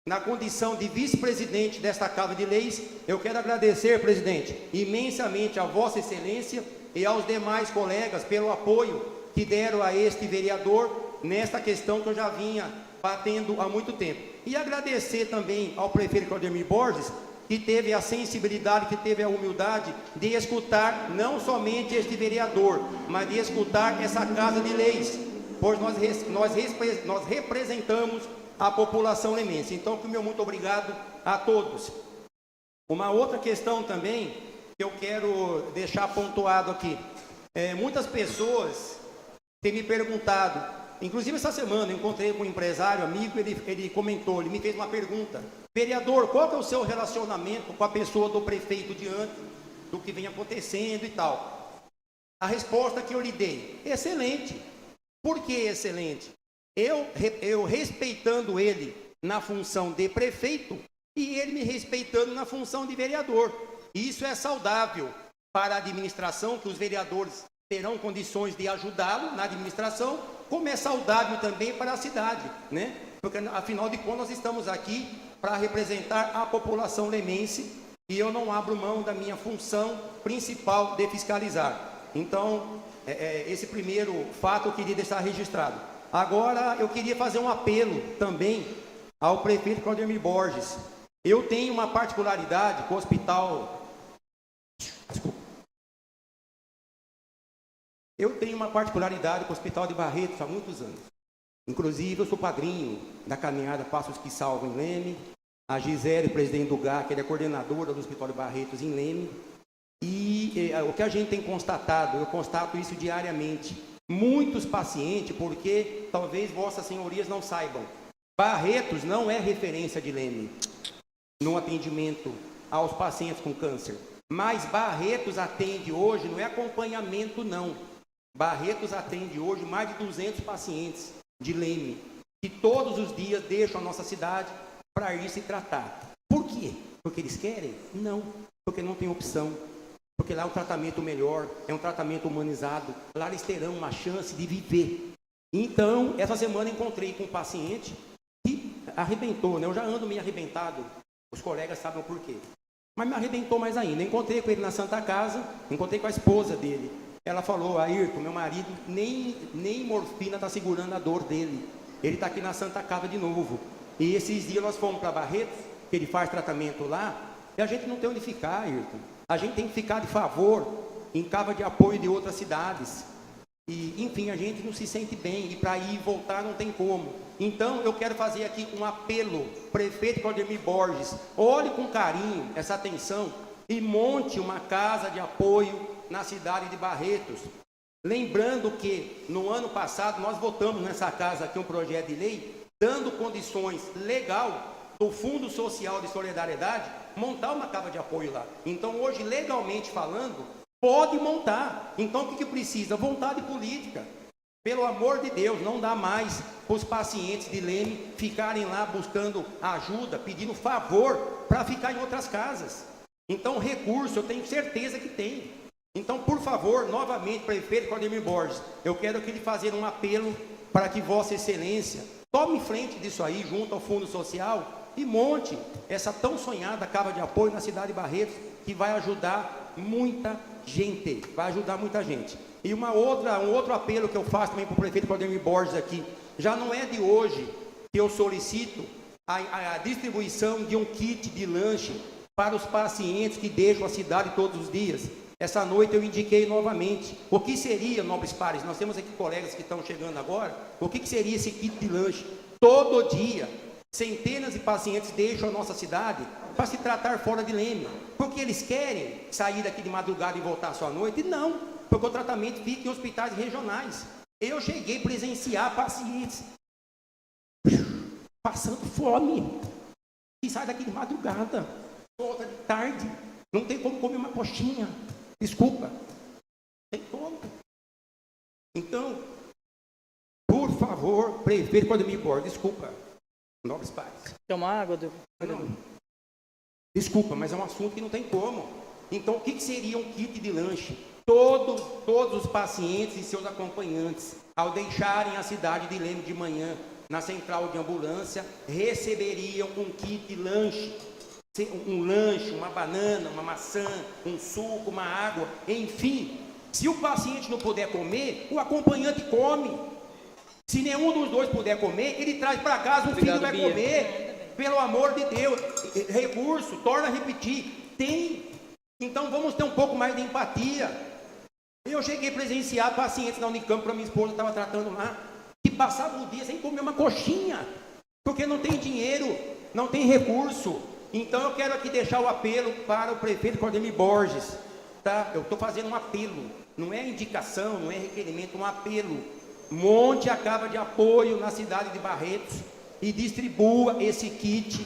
na condição de vice-presidente desta Casa de Leis, eu quero agradecer, presidente, imensamente a Vossa Excelência e aos demais colegas pelo apoio que deram a este vereador nesta questão que eu já vinha batendo há muito tempo. E agradecer também ao prefeito Claudemir Borges, que teve a sensibilidade, que teve a humildade de escutar não somente este vereador, mas de escutar essa Casa de Leis, pois nós representamos a população lemense. Então, meu muito obrigado a todos. Uma outra questão também que eu quero deixar pontuado aqui. Muitas pessoas têm me perguntado, inclusive essa semana eu encontrei com um empresário, amigo, ele comentou, ele me fez uma pergunta: vereador, qual que é o seu relacionamento com a pessoa do prefeito diante do que vem acontecendo e tal? A resposta que eu lhe dei: excelente. Por que excelente? Eu respeitando ele na função de prefeito e ele me respeitando na função de vereador. Isso é saudável para a administração, que os vereadores terão condições de ajudá-lo na administração, como é saudável também para a cidade, né? Porque, afinal de contas, nós estamos aqui para representar a população lemense e eu não abro mão da minha função principal de fiscalizar. Então, esse primeiro fato eu queria deixar registrado. Agora, eu queria fazer um apelo também ao prefeito Claudemir Borges. Eu tenho uma particularidade com o hospital... Desculpa. Eu tenho uma particularidade com o Hospital de Barretos há muitos anos. Inclusive, eu sou padrinho da caminhada Passos que Salvam em Leme. A Gisele, presidente do GAC, ela é coordenadora do Hospital de Barretos em Leme. E o que a gente tem constatado, eu constato isso diariamente. Muitos pacientes, porque talvez vossas senhorias não saibam, Barretos não é referência de Leme no atendimento aos pacientes com câncer. Mas Barretos atende hoje, não é acompanhamento não. Barretos atende hoje mais de 200 pacientes de Leme. que todos os dias deixam a nossa cidade para ir se tratar. Por quê? Porque eles querem? Não, porque não tem opção. Porque lá é um tratamento melhor, é um tratamento humanizado. Lá eles terão uma chance de viver. Então, essa semana encontrei com um paciente que arrebentou, né? Eu já ando meio arrebentado, os colegas sabem o porquê. Mas me arrebentou mais ainda. Encontrei com ele na Santa Casa, encontrei com a esposa dele. Ela falou: Ayrton, meu marido, nem morfina está segurando a dor dele. Ele está aqui na Santa Casa de novo. E esses dias nós fomos para Barretos, que ele faz tratamento lá, e a gente não tem onde ficar, Ayrton. A gente tem que ficar de favor em casa de apoio de outras cidades. E, enfim, a gente não se sente bem, e para ir e voltar não tem como. Então, eu quero fazer aqui um apelo, prefeito Claudemir Borges, olhe com carinho essa atenção e monte uma casa de apoio na cidade de Barretos. Lembrando que, no ano passado, nós votamos nessa casa aqui um projeto de lei, dando condições legal do Fundo Social de Solidariedade, montar uma casa de apoio lá. Então, hoje, legalmente falando, pode montar. Então, o que precisa? Vontade política. Pelo amor de Deus, não dá mais para os pacientes de Leme ficarem lá buscando ajuda, pedindo favor para ficar em outras casas. Então, recurso, eu tenho certeza que tem. Então, por favor, novamente, prefeito Claudemir Borges, eu quero aqui lhe fazer um apelo para que Vossa Excelência tome frente disso aí, junto ao Fundo Social, e monte essa tão sonhada casa de apoio na cidade de Barretos, que vai ajudar muita gente, vai ajudar muita gente. E um outro apelo que eu faço também para o prefeito Claudemir Borges aqui, já não é de hoje que eu solicito a distribuição de um kit de lanche para os pacientes que deixam a cidade todos os dias. Essa noite eu indiquei novamente, o que seria, nobres pares, nós temos aqui colegas que estão chegando agora, o que seria esse kit de lanche? Todo dia, centenas de pacientes deixam a nossa cidade para se tratar fora de Leme, porque eles querem sair daqui de madrugada e voltar só à noite? Não, porque o tratamento fica em hospitais regionais. Eu cheguei a presenciar pacientes passando fome, e sai daqui de madrugada, volta de tarde, não tem como comer uma coxinha, desculpa, tem como. Então, por favor, prefeito Claudemir Borges, desculpa, nobres pares. Quer uma água? Não, desculpa, mas é um assunto que não tem como. Então, o que seria um kit de lanche? Todos os pacientes e seus acompanhantes, ao deixarem a cidade de Leme de manhã, na central de ambulância, receberiam um kit de lanche. Um lanche, uma banana, uma maçã, um suco, uma água, enfim. Se o paciente não puder comer, o acompanhante come. Se nenhum dos dois puder comer, ele traz para casa, o filho vai comer. Pelo amor de Deus, recurso, torna a repetir, tem. Então vamos ter um pouco mais de empatia. Eu cheguei a presenciar pacientes na Unicamp, para minha esposa estava tratando lá, que passavam o dia sem comer uma coxinha, porque não tem dinheiro, não tem recurso. Então eu quero aqui deixar o apelo para o prefeito Claudemir Borges, tá? Eu estou fazendo um apelo, não é indicação, não é requerimento, um apelo. Monte a casa de apoio na cidade de Barretos e distribua esse kit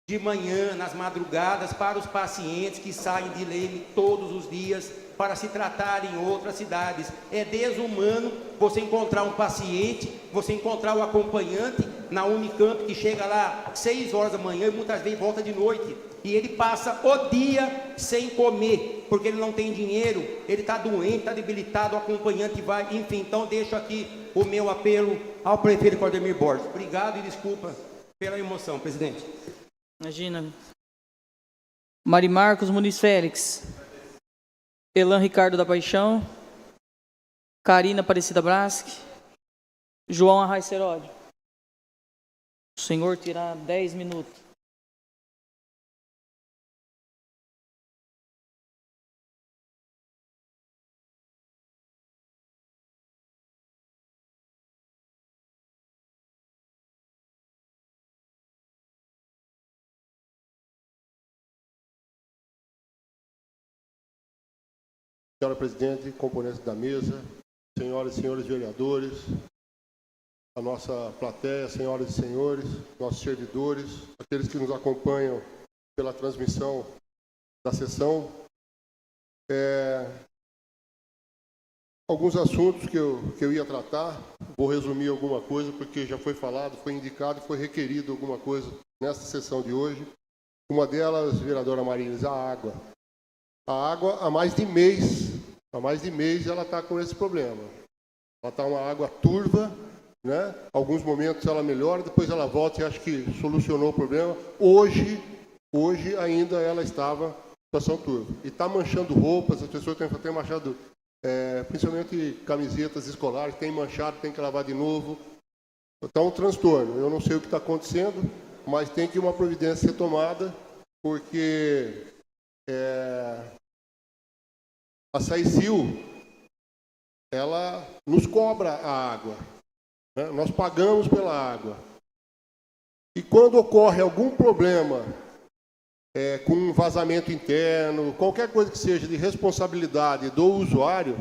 de manhã, nas madrugadas, para os pacientes que saem de Leme todos os dias para se tratar em outras cidades. É desumano você encontrar um paciente, você encontrar o acompanhante na Unicamp, que chega lá 6 horas da manhã e muitas vezes volta de noite, e ele passa o dia sem comer, porque ele não tem dinheiro, ele está doente, está debilitado, o acompanhante vai, enfim. Então deixo aqui o meu apelo ao prefeito Claudemir Borges. Obrigado e desculpa pela emoção, presidente. Imagina. Mari Marcos Muniz Félix. Elan Ricardo da Paixão. Karina Aparecida Brasque. João Arraes Seródio. O senhor terá 10 minutos. Senhora presidente, componentes da mesa, senhoras e senhores vereadores, a nossa plateia, senhoras e senhores, nossos servidores, aqueles que nos acompanham pela transmissão da sessão. alguns assuntos que eu ia tratar. Vou resumir alguma coisa, porque já foi falado, foi indicado e foi requerido alguma coisa nessa sessão de hoje. Uma delas, vereadora Marilis, a água. A água, há mais de mês, ela está com esse problema. Ela está uma água turva, né? Alguns momentos ela melhora, depois ela volta e acho que solucionou o problema. Hoje ainda ela estava em situação turva. E está manchando roupas, as pessoas têm manchado, principalmente camisetas escolares, tem manchado, tem que lavar de novo. Está um transtorno. Eu não sei o que está acontecendo, mas tem que uma providência ser tomada, porque a Saicil, ela nos cobra a água, né? Nós pagamos pela água. E quando ocorre algum problema com um vazamento interno, qualquer coisa que seja de responsabilidade do usuário,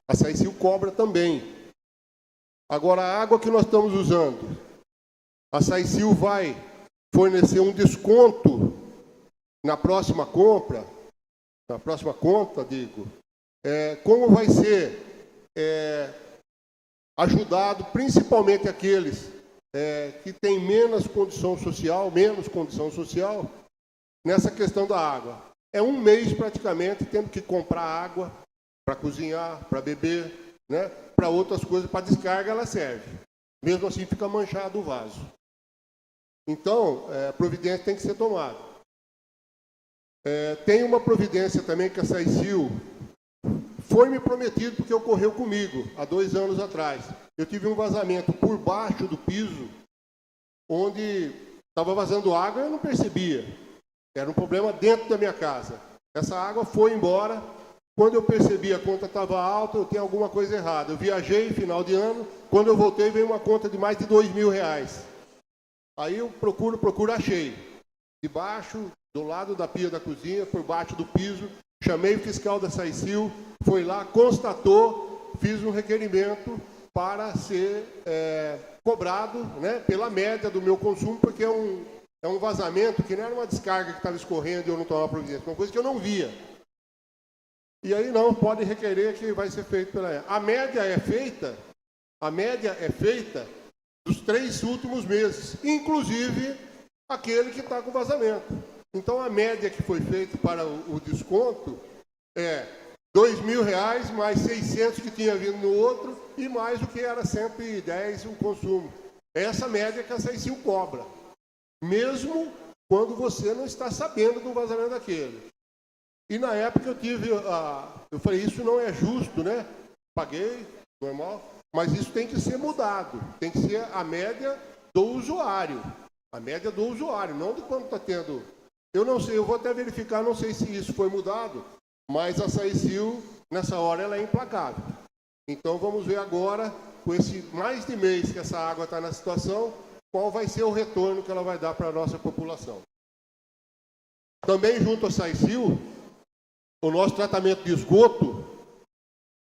a Saicil cobra também. Agora, a água que nós estamos usando, a Saicil vai fornecer um desconto na próxima compra, na próxima conta, digo, como vai ser ajudado principalmente aqueles que têm menos condição social, nessa questão da água. É um mês praticamente tendo que comprar água para cozinhar, para beber, né? Para outras coisas, para descarga ela serve. Mesmo assim fica manchado o vaso. Então, a providência tem que ser tomada. Tem uma providência também que a Saicil foi me prometido, porque ocorreu comigo há 2 anos atrás. Eu tive um vazamento por baixo do piso, onde estava vazando água e eu não percebia. Era um problema dentro da minha casa. Essa água foi embora. Quando eu percebi a conta estava alta, eu tinha alguma coisa errada. Eu viajei final de ano, quando eu voltei veio uma conta de mais de R$2.000. Aí eu procuro, achei. Debaixo, do lado da pia da cozinha, por baixo do piso, chamei o fiscal da Saicil, foi lá, constatou, fiz um requerimento para ser cobrado, né, pela média do meu consumo, porque é um vazamento que não era uma descarga que estava escorrendo e eu não tomava providência, uma coisa que eu não via. E aí não, pode requerer que vai ser feito pela... A média é feita dos 3 últimos meses, inclusive aquele que está com vazamento. Então, a média que foi feita para o desconto é R$2.000 mais 600 que tinha vindo no outro e mais o que era 110 o consumo. Essa média que a Saicil cobra, mesmo quando você não está sabendo do vazamento daquele. E na época eu falei, isso não é justo, né? Paguei, normal, mas isso tem que ser mudado, tem que ser a média do usuário. A média do usuário, não de quanto está tendo. Eu não sei, eu vou até verificar, não sei se isso foi mudado, mas a Saicil, nessa hora, ela é implacável. Então, vamos ver agora, com esse mais de mês que essa água está na situação, qual vai ser o retorno que ela vai dar para a nossa população. Também, junto à Saicil, o nosso tratamento de esgoto,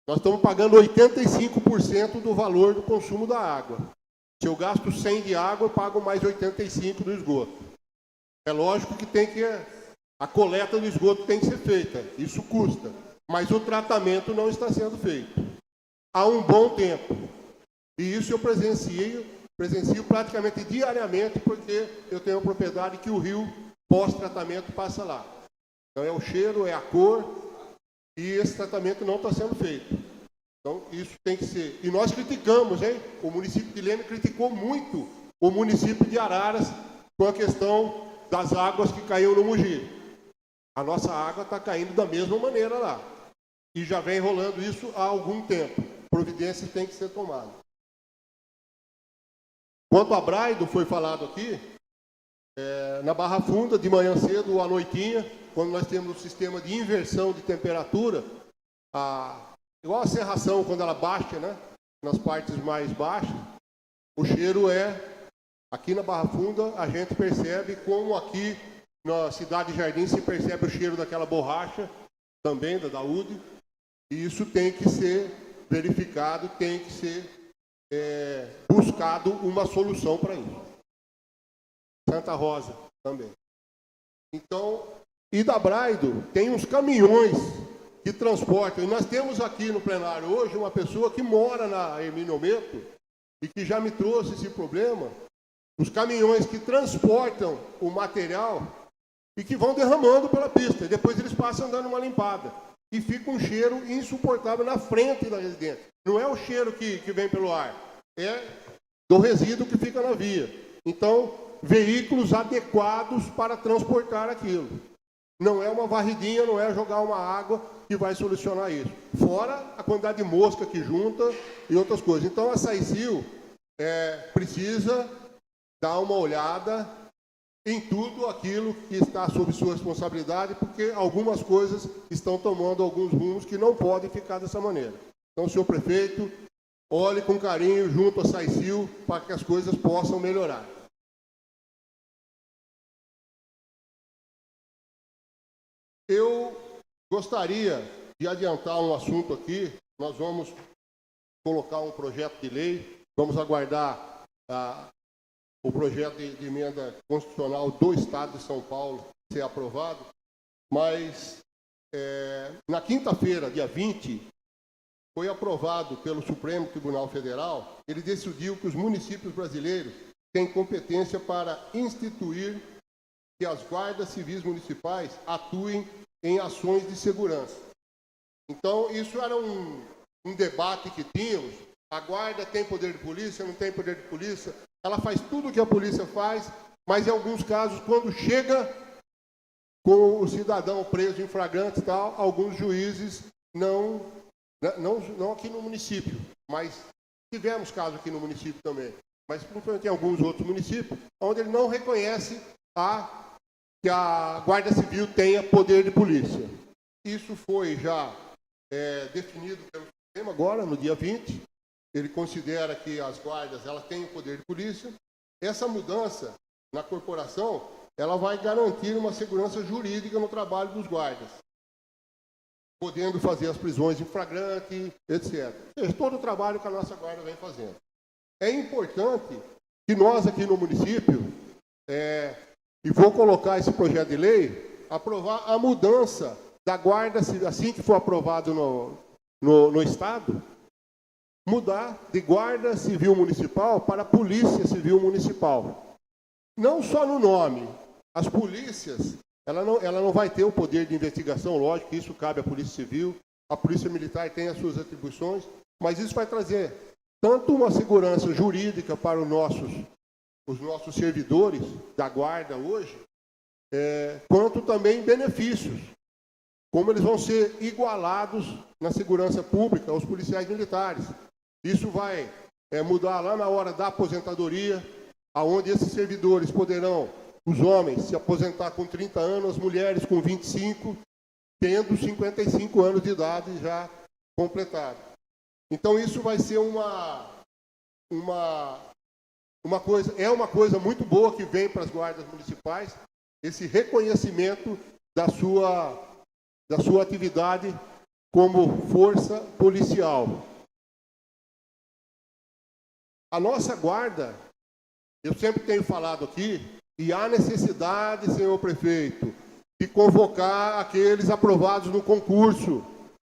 nós estamos pagando 85% do valor do consumo da água. Se eu gasto 100 de água, eu pago mais 85 do esgoto. É lógico que a coleta do esgoto tem que ser feita, isso custa, mas o tratamento não está sendo feito. Há um bom tempo. E isso eu presencio praticamente diariamente, porque eu tenho uma propriedade que o rio pós-tratamento passa lá. Então é o cheiro, é a cor, e esse tratamento não está sendo feito. Então isso tem que ser. E nós criticamos, hein? O município de Leme criticou muito o município de Araras com a questão das águas que caíam no Mogi. A nossa água está caindo da mesma maneira lá. E já vem rolando isso há algum tempo. Providências têm que ser tomadas. Quanto a Braido, foi falado aqui, na Barra Funda, de manhã cedo ou à noitinha, quando nós temos um sistema de inversão de temperatura, igual a serração, quando ela baixa, né, nas partes mais baixas, o cheiro aqui na Barra Funda, a gente percebe como aqui na Cidade Jardim se percebe o cheiro daquela borracha, também da UD, e isso tem que ser verificado, tem que ser buscado uma solução para isso. Santa Rosa também. Então, e da Braido, tem uns caminhões que transportam. E nós temos aqui no plenário hoje uma pessoa que mora na Hermínio Meto e que já me trouxe esse problema. Os caminhões que transportam o material e que vão derramando pela pista. E depois eles passam dando uma limpada. E fica um cheiro insuportável na frente da residência. Não é o cheiro que vem pelo ar, é do resíduo que fica na via. Então, veículos adequados para transportar aquilo. Não é uma varridinha, não é jogar uma água que vai solucionar isso. Fora a quantidade de mosca que junta e outras coisas. Então, a SAICIL precisa dar uma olhada em tudo aquilo que está sob sua responsabilidade, porque algumas coisas estão tomando alguns rumos que não podem ficar dessa maneira. Então, senhor prefeito, olhe com carinho junto à SAICIL para que as coisas possam melhorar. Eu gostaria de adiantar um assunto aqui. Nós vamos colocar um projeto de lei, vamos aguardar o projeto de emenda constitucional do Estado de São Paulo ser aprovado, mas na quinta-feira, dia 20, foi aprovado pelo Supremo Tribunal Federal, ele decidiu que os municípios brasileiros têm competência para instituir que as guardas civis municipais atuem em ações de segurança. Então, isso era um debate que tínhamos. A guarda tem poder de polícia, não tem poder de polícia, ela faz tudo o que a polícia faz, mas em alguns casos, quando chega com o cidadão preso em flagrante e tal, alguns juízes não aqui no município, mas tivemos casos aqui no município também, mas principalmente em alguns outros municípios, onde ele não reconhece que a Guarda Civil tenha poder de polícia. Isso foi já definido pelo Supremo agora, no dia 20. Ele considera que as guardas têm o poder de polícia. Essa mudança na corporação, ela vai garantir uma segurança jurídica no trabalho dos guardas, podendo fazer as prisões em flagrante, etc. Ou seja, todo o trabalho que a nossa guarda vem fazendo. É importante que nós aqui no município, e vou colocar esse projeto de lei, aprovar a mudança da guarda civil, assim que for aprovado no Estado, mudar de Guarda Civil Municipal para Polícia Civil Municipal. Não só no nome. As polícias, ela não vai ter o poder de investigação, lógico que isso cabe à Polícia Civil, a Polícia Militar tem as suas atribuições, mas isso vai trazer tanto uma segurança jurídica para os nossos servidores da Guarda hoje, quanto também benefícios, como eles vão ser igualados na segurança pública aos policiais militares. Isso vai mudar lá na hora da aposentadoria, aonde esses servidores poderão, os homens, se aposentar com 30 anos, as mulheres com 25, tendo 55 anos de idade já completado. Então, isso vai ser uma coisa muito boa que vem para as guardas municipais, esse reconhecimento da sua atividade como força policial. A nossa guarda, eu sempre tenho falado aqui, e há necessidade, senhor prefeito, de convocar aqueles aprovados no concurso.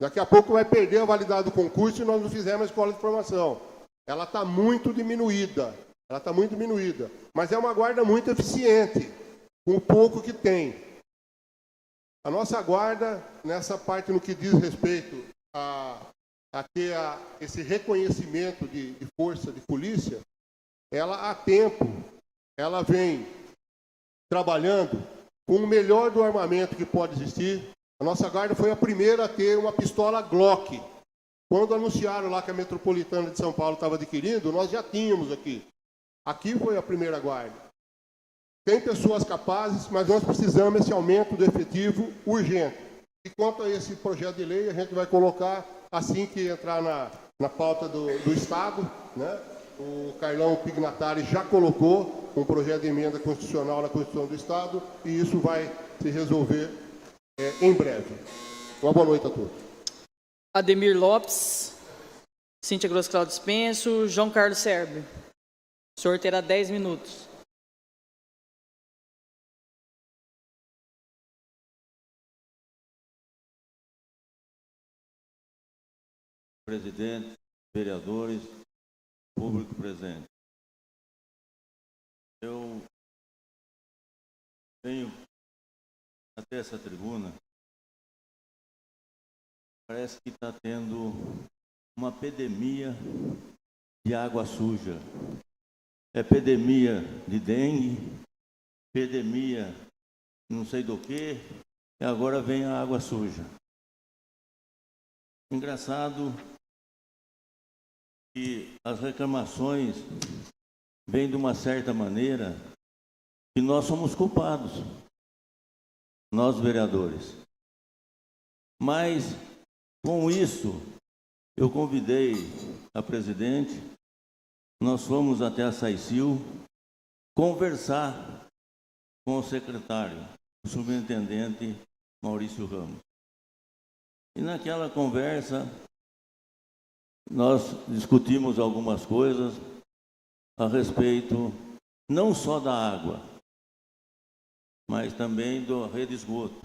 Daqui a pouco vai perder a validade do concurso e nós não fizemos a escola de formação. Ela está muito diminuída. Mas é uma guarda muito eficiente, com o pouco que tem. A nossa guarda, nessa parte no que diz respeito a ter esse reconhecimento de força de polícia, ela há tempo, ela vem trabalhando com o melhor do armamento que pode existir. A nossa guarda foi a primeira a ter uma pistola Glock. Quando anunciaram lá que a Metropolitana de São Paulo estava adquirindo, nós já tínhamos aqui. Aqui foi a primeira guarda. Tem pessoas capazes, mas nós precisamos desse aumento do efetivo urgente. E quanto a esse projeto de lei, a gente vai colocar assim que entrar na pauta do Estado, né? O Carlão Pignatari já colocou um projeto de emenda constitucional na Constituição do Estado e isso vai se resolver em breve. Uma boa noite a todos. Ademir Lopes, Cíntia Grosclau dispenso, João Carlos Serbe. O senhor terá 10 minutos. presidente, vereadores, público presente. Eu venho até essa tribuna, parece que está tendo uma epidemia de água suja. Epidemia de dengue, epidemia não sei do que, e agora vem a água suja. Engraçado que as reclamações vêm de uma certa maneira que nós somos culpados, nós vereadores. Mas, com isso, eu convidei a presidente, nós fomos até a SAICIL conversar com o secretário, o superintendente Maurício Ramos. E naquela conversa, nós discutimos algumas coisas a respeito não só da água, mas também da rede de esgoto.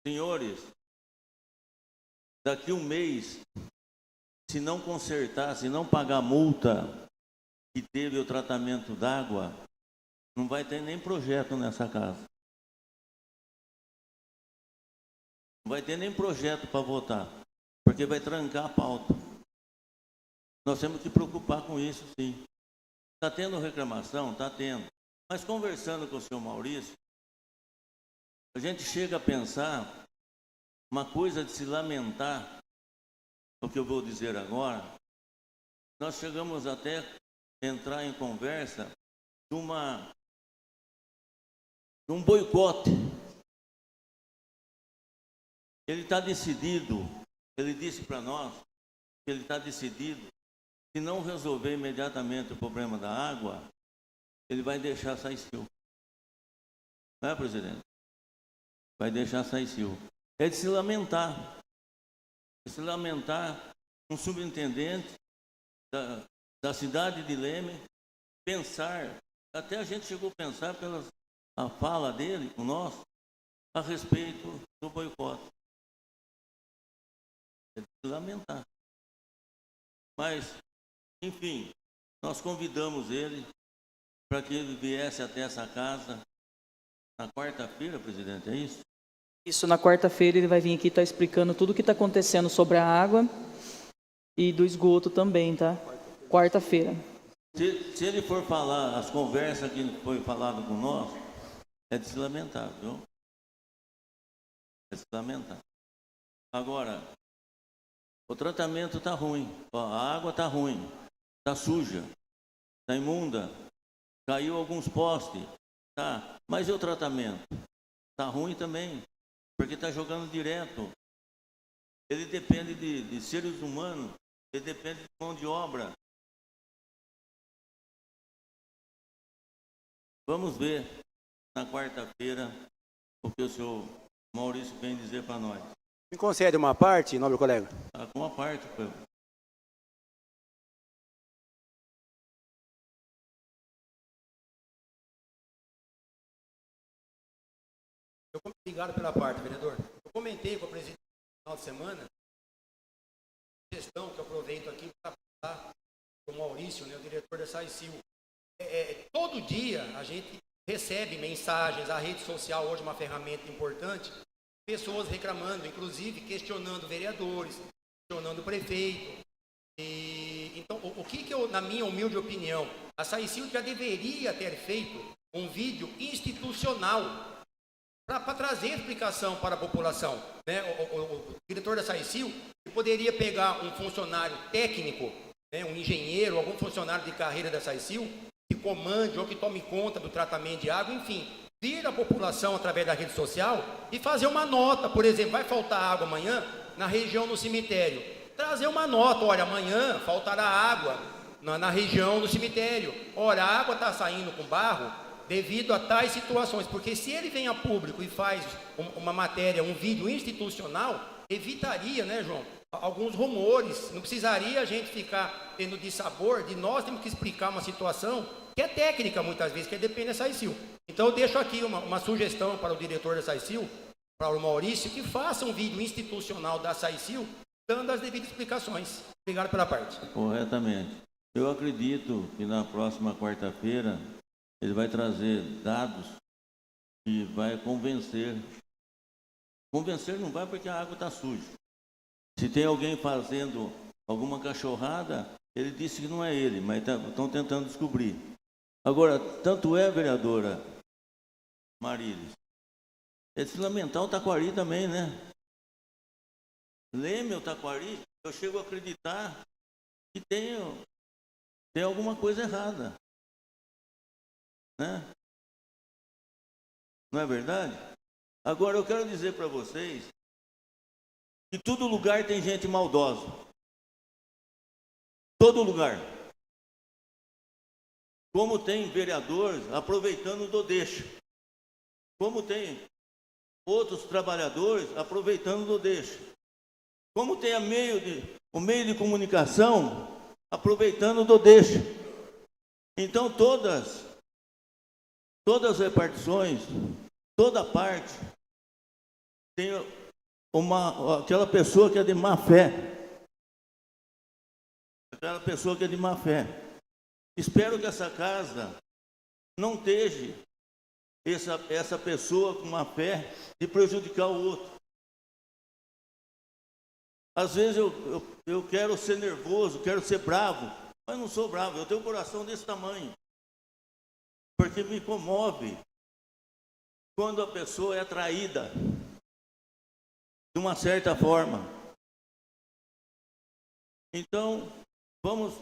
Senhores, daqui um mês, se não consertar, se não pagar a multa que teve o tratamento d'água, não vai ter nem projeto nessa casa. Não vai ter nem projeto para votar, porque vai trancar a pauta. Nós temos que preocupar com isso, sim. Está tendo reclamação? Está tendo. Mas conversando com o senhor Maurício, a gente chega a pensar uma coisa de se lamentar, o que eu vou dizer agora. Nós chegamos até a entrar em conversa de um boicote. Ele está decidido, ele disse para nós que ele está decidido, se não resolver imediatamente o problema da água, ele vai deixar SAICIL. Não é, presidente? Vai deixar SAICIL. É de se lamentar. É de se lamentar um subintendente da cidade de Leme pensar, até a gente chegou a pensar pela a fala dele, o nosso, a respeito do boicote. É de se lamentar. Mas, enfim, nós convidamos ele para que ele viesse até essa casa na quarta-feira, presidente, é isso? Isso, na quarta-feira ele vai vir aqui estar explicando tudo o que está acontecendo sobre a água e do esgoto também, tá? Quarta-feira. Se ele for falar as conversas que foi falado com nós, é de se lamentar, viu? É de se lamentar. Agora, o tratamento está ruim, a água está ruim, está suja, está imunda, caiu alguns postes, tá? Mas e o tratamento? Está ruim também, porque está jogando direto. Ele depende de seres humanos, ele depende de mão de obra. Vamos ver na quarta-feira o que o senhor Maurício vem dizer para nós. Me concede uma parte, nobre colega? Com uma parte, pô. Obrigado pela parte, vereador. Eu comentei com o presidente no final de semana, gestão que eu aproveito aqui para falar com o Maurício, né, o diretor da SAICIL. Todo dia a gente recebe mensagens, a rede social hoje é uma ferramenta importante, pessoas reclamando, inclusive questionando vereadores, questionando o prefeito. Então, o que eu, na minha humilde opinião, a SAICIL já deveria ter feito um vídeo institucional para trazer explicação para a população, né? O diretor da SAICIL poderia pegar um funcionário técnico, né, um engenheiro, algum funcionário de carreira da SAICIL, que comande ou que tome conta do tratamento de água, enfim, vir a população através da rede social e fazer uma nota, por exemplo, vai faltar água amanhã na região do cemitério, trazer uma nota, olha, amanhã faltará água na região do cemitério, olha, a água está saindo com barro devido a tais situações, porque se ele vem a público e faz uma matéria, um vídeo institucional, evitaria, né, João, alguns rumores, não precisaria a gente ficar tendo dissabor de nós temos que explicar uma situação que é técnica muitas vezes, que depende da SAICIL. Então eu deixo aqui uma sugestão para o diretor da SAICIL, para o Maurício, que faça um vídeo institucional da SAICIL, dando as devidas explicações. Obrigado pela parte. Corretamente. Eu acredito que na próxima quarta-feira ele vai trazer dados que vai convencer. Convencer não vai porque a água está suja. Se tem alguém fazendo alguma cachorrada, ele disse que não é ele, mas estão tentando descobrir. Agora, tanto é, vereadora Marílis, é de se lamentar o Taquari também, né? Leme o Taquari, eu chego a acreditar que tem alguma coisa errada, né? Não é verdade? Agora, eu quero dizer para vocês que todo lugar tem gente maldosa. Todo lugar. Como tem vereadores aproveitando do deixo. Como tem outros trabalhadores aproveitando do deixo. Como tem o meio de comunicação aproveitando do deixo. Então todas as repartições, toda parte, tem aquela pessoa que é de má fé. Aquela pessoa que é de má fé. Espero que essa casa não esteja essa pessoa com má fé de prejudicar o outro. Às vezes eu quero ser nervoso, quero ser bravo, mas não sou bravo, eu tenho um coração desse tamanho. Porque me comove quando a pessoa é traída de uma certa forma. Então, vamos,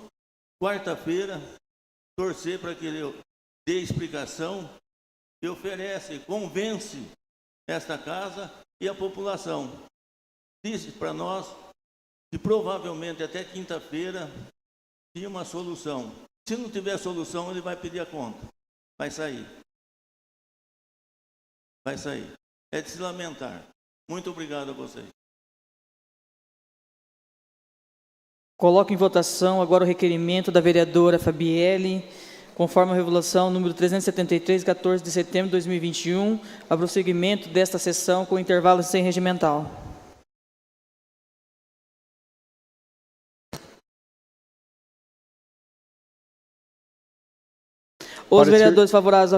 quarta-feira, torcer para que ele dê explicação e oferece, convence esta casa e a população. Disse para nós que provavelmente até quinta-feira tinha uma solução. Se não tiver solução, ele vai pedir a conta. Vai sair. Vai sair. É de se lamentar. Muito obrigado a vocês. Coloco em votação agora o requerimento da vereadora Fabielle, conforme a Resolução número 373, 14 de setembro de 2021, a prosseguimento desta sessão com intervalo sem regimental. Os vereadores favoráveis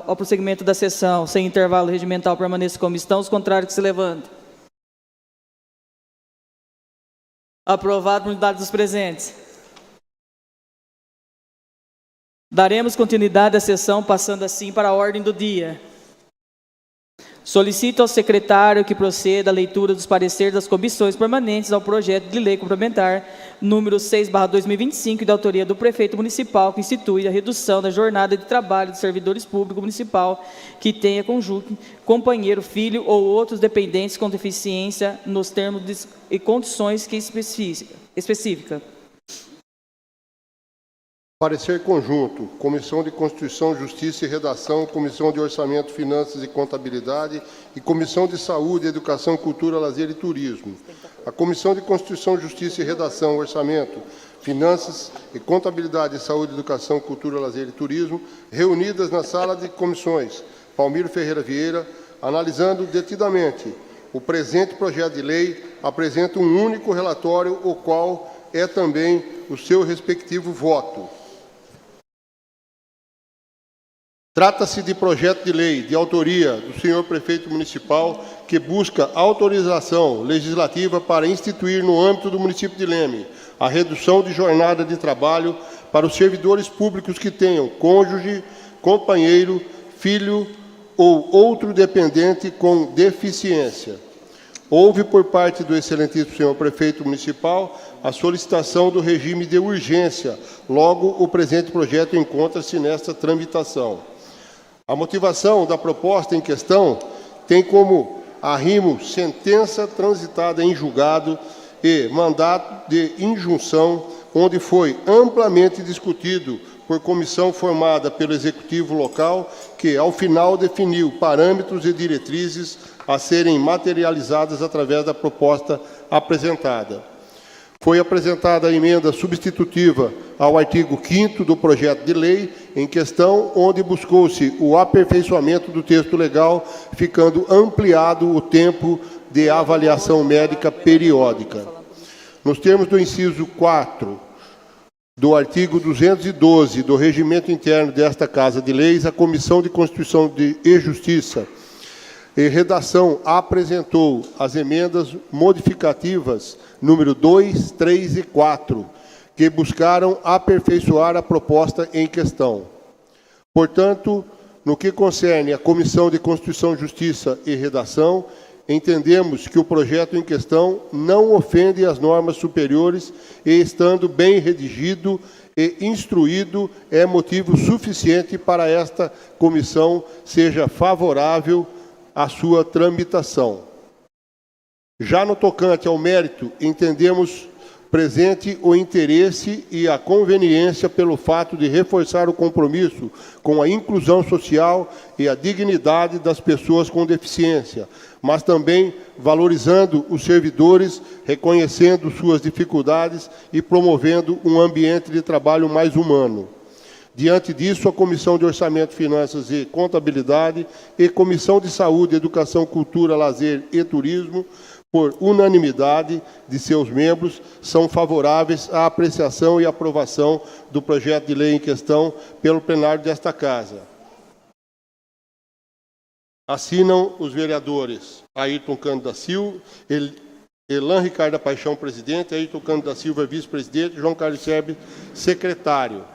ao prosseguimento da sessão sem intervalo regimental permaneçam como estão, os contrários que se levantem. Aprovado por unidade dos presentes. Daremos continuidade à sessão, passando assim para a ordem do dia. Solicito ao secretário que proceda à leitura dos pareceres das comissões permanentes ao projeto de lei complementar número 6/2025, de autoria do prefeito municipal, que institui a redução da jornada de trabalho do servidores público municipal que tenha conjunto, companheiro, filho ou outros dependentes com deficiência nos termos e condições que específica. Parecer conjunto, Comissão de Constituição, Justiça e Redação, Comissão de Orçamento, Finanças e Contabilidade e Comissão de Saúde, Educação, Cultura, Lazer e Turismo. A Comissão de Constituição, Justiça e Redação, Orçamento, Finanças e Contabilidade, Saúde, Educação, Cultura, Lazer e Turismo, reunidas na sala de comissões Palmiro Ferreira Vieira, analisando detidamente o presente projeto de lei, apresenta um único relatório, o qual é também o seu respectivo voto. Trata-se de projeto de lei de autoria do senhor prefeito municipal que busca autorização legislativa para instituir no âmbito do município de Leme a redução de jornada de trabalho para os servidores públicos que tenham cônjuge, companheiro, filho ou outro dependente com deficiência. Houve por parte do excelentíssimo senhor prefeito municipal a solicitação do regime de urgência, logo o presente projeto encontra-se nesta tramitação. A motivação da proposta em questão tem como arrimo sentença transitada em julgado e mandato de injunção, onde foi amplamente discutido por comissão formada pelo Executivo local, que, ao final, definiu parâmetros e diretrizes a serem materializadas através da proposta apresentada. Foi apresentada a emenda substitutiva ao artigo 5º do projeto de lei em questão, onde buscou-se o aperfeiçoamento do texto legal, ficando ampliado o tempo de avaliação médica periódica. Nos termos do inciso 4 do artigo 212 do Regimento Interno desta Casa de Leis, a Comissão de Constituição e Justiça e Redação apresentou as emendas modificativas número 2, 3 e 4, que buscaram aperfeiçoar a proposta em questão. Portanto, no que concerne à Comissão de Constituição, Justiça e Redação, entendemos que o projeto em questão não ofende as normas superiores e, estando bem redigido e instruído, é motivo suficiente para esta comissão seja favorável à sua tramitação. Já no tocante ao mérito, entendemos presente o interesse e a conveniência pelo fato de reforçar o compromisso com a inclusão social e a dignidade das pessoas com deficiência, mas também valorizando os servidores, reconhecendo suas dificuldades e promovendo um ambiente de trabalho mais humano. Diante disso, a Comissão de Orçamento, Finanças e Contabilidade e Comissão de Saúde, Educação, Cultura, Lazer e Turismo, por unanimidade de seus membros, são favoráveis à apreciação e aprovação do projeto de lei em questão pelo plenário desta Casa. Assinam os vereadores Ayrton Cândido da Silva, Elan Ricardo da Paixão, presidente, Ayrton Cândido da Silva, vice-presidente, João Carlos Sebe, secretário.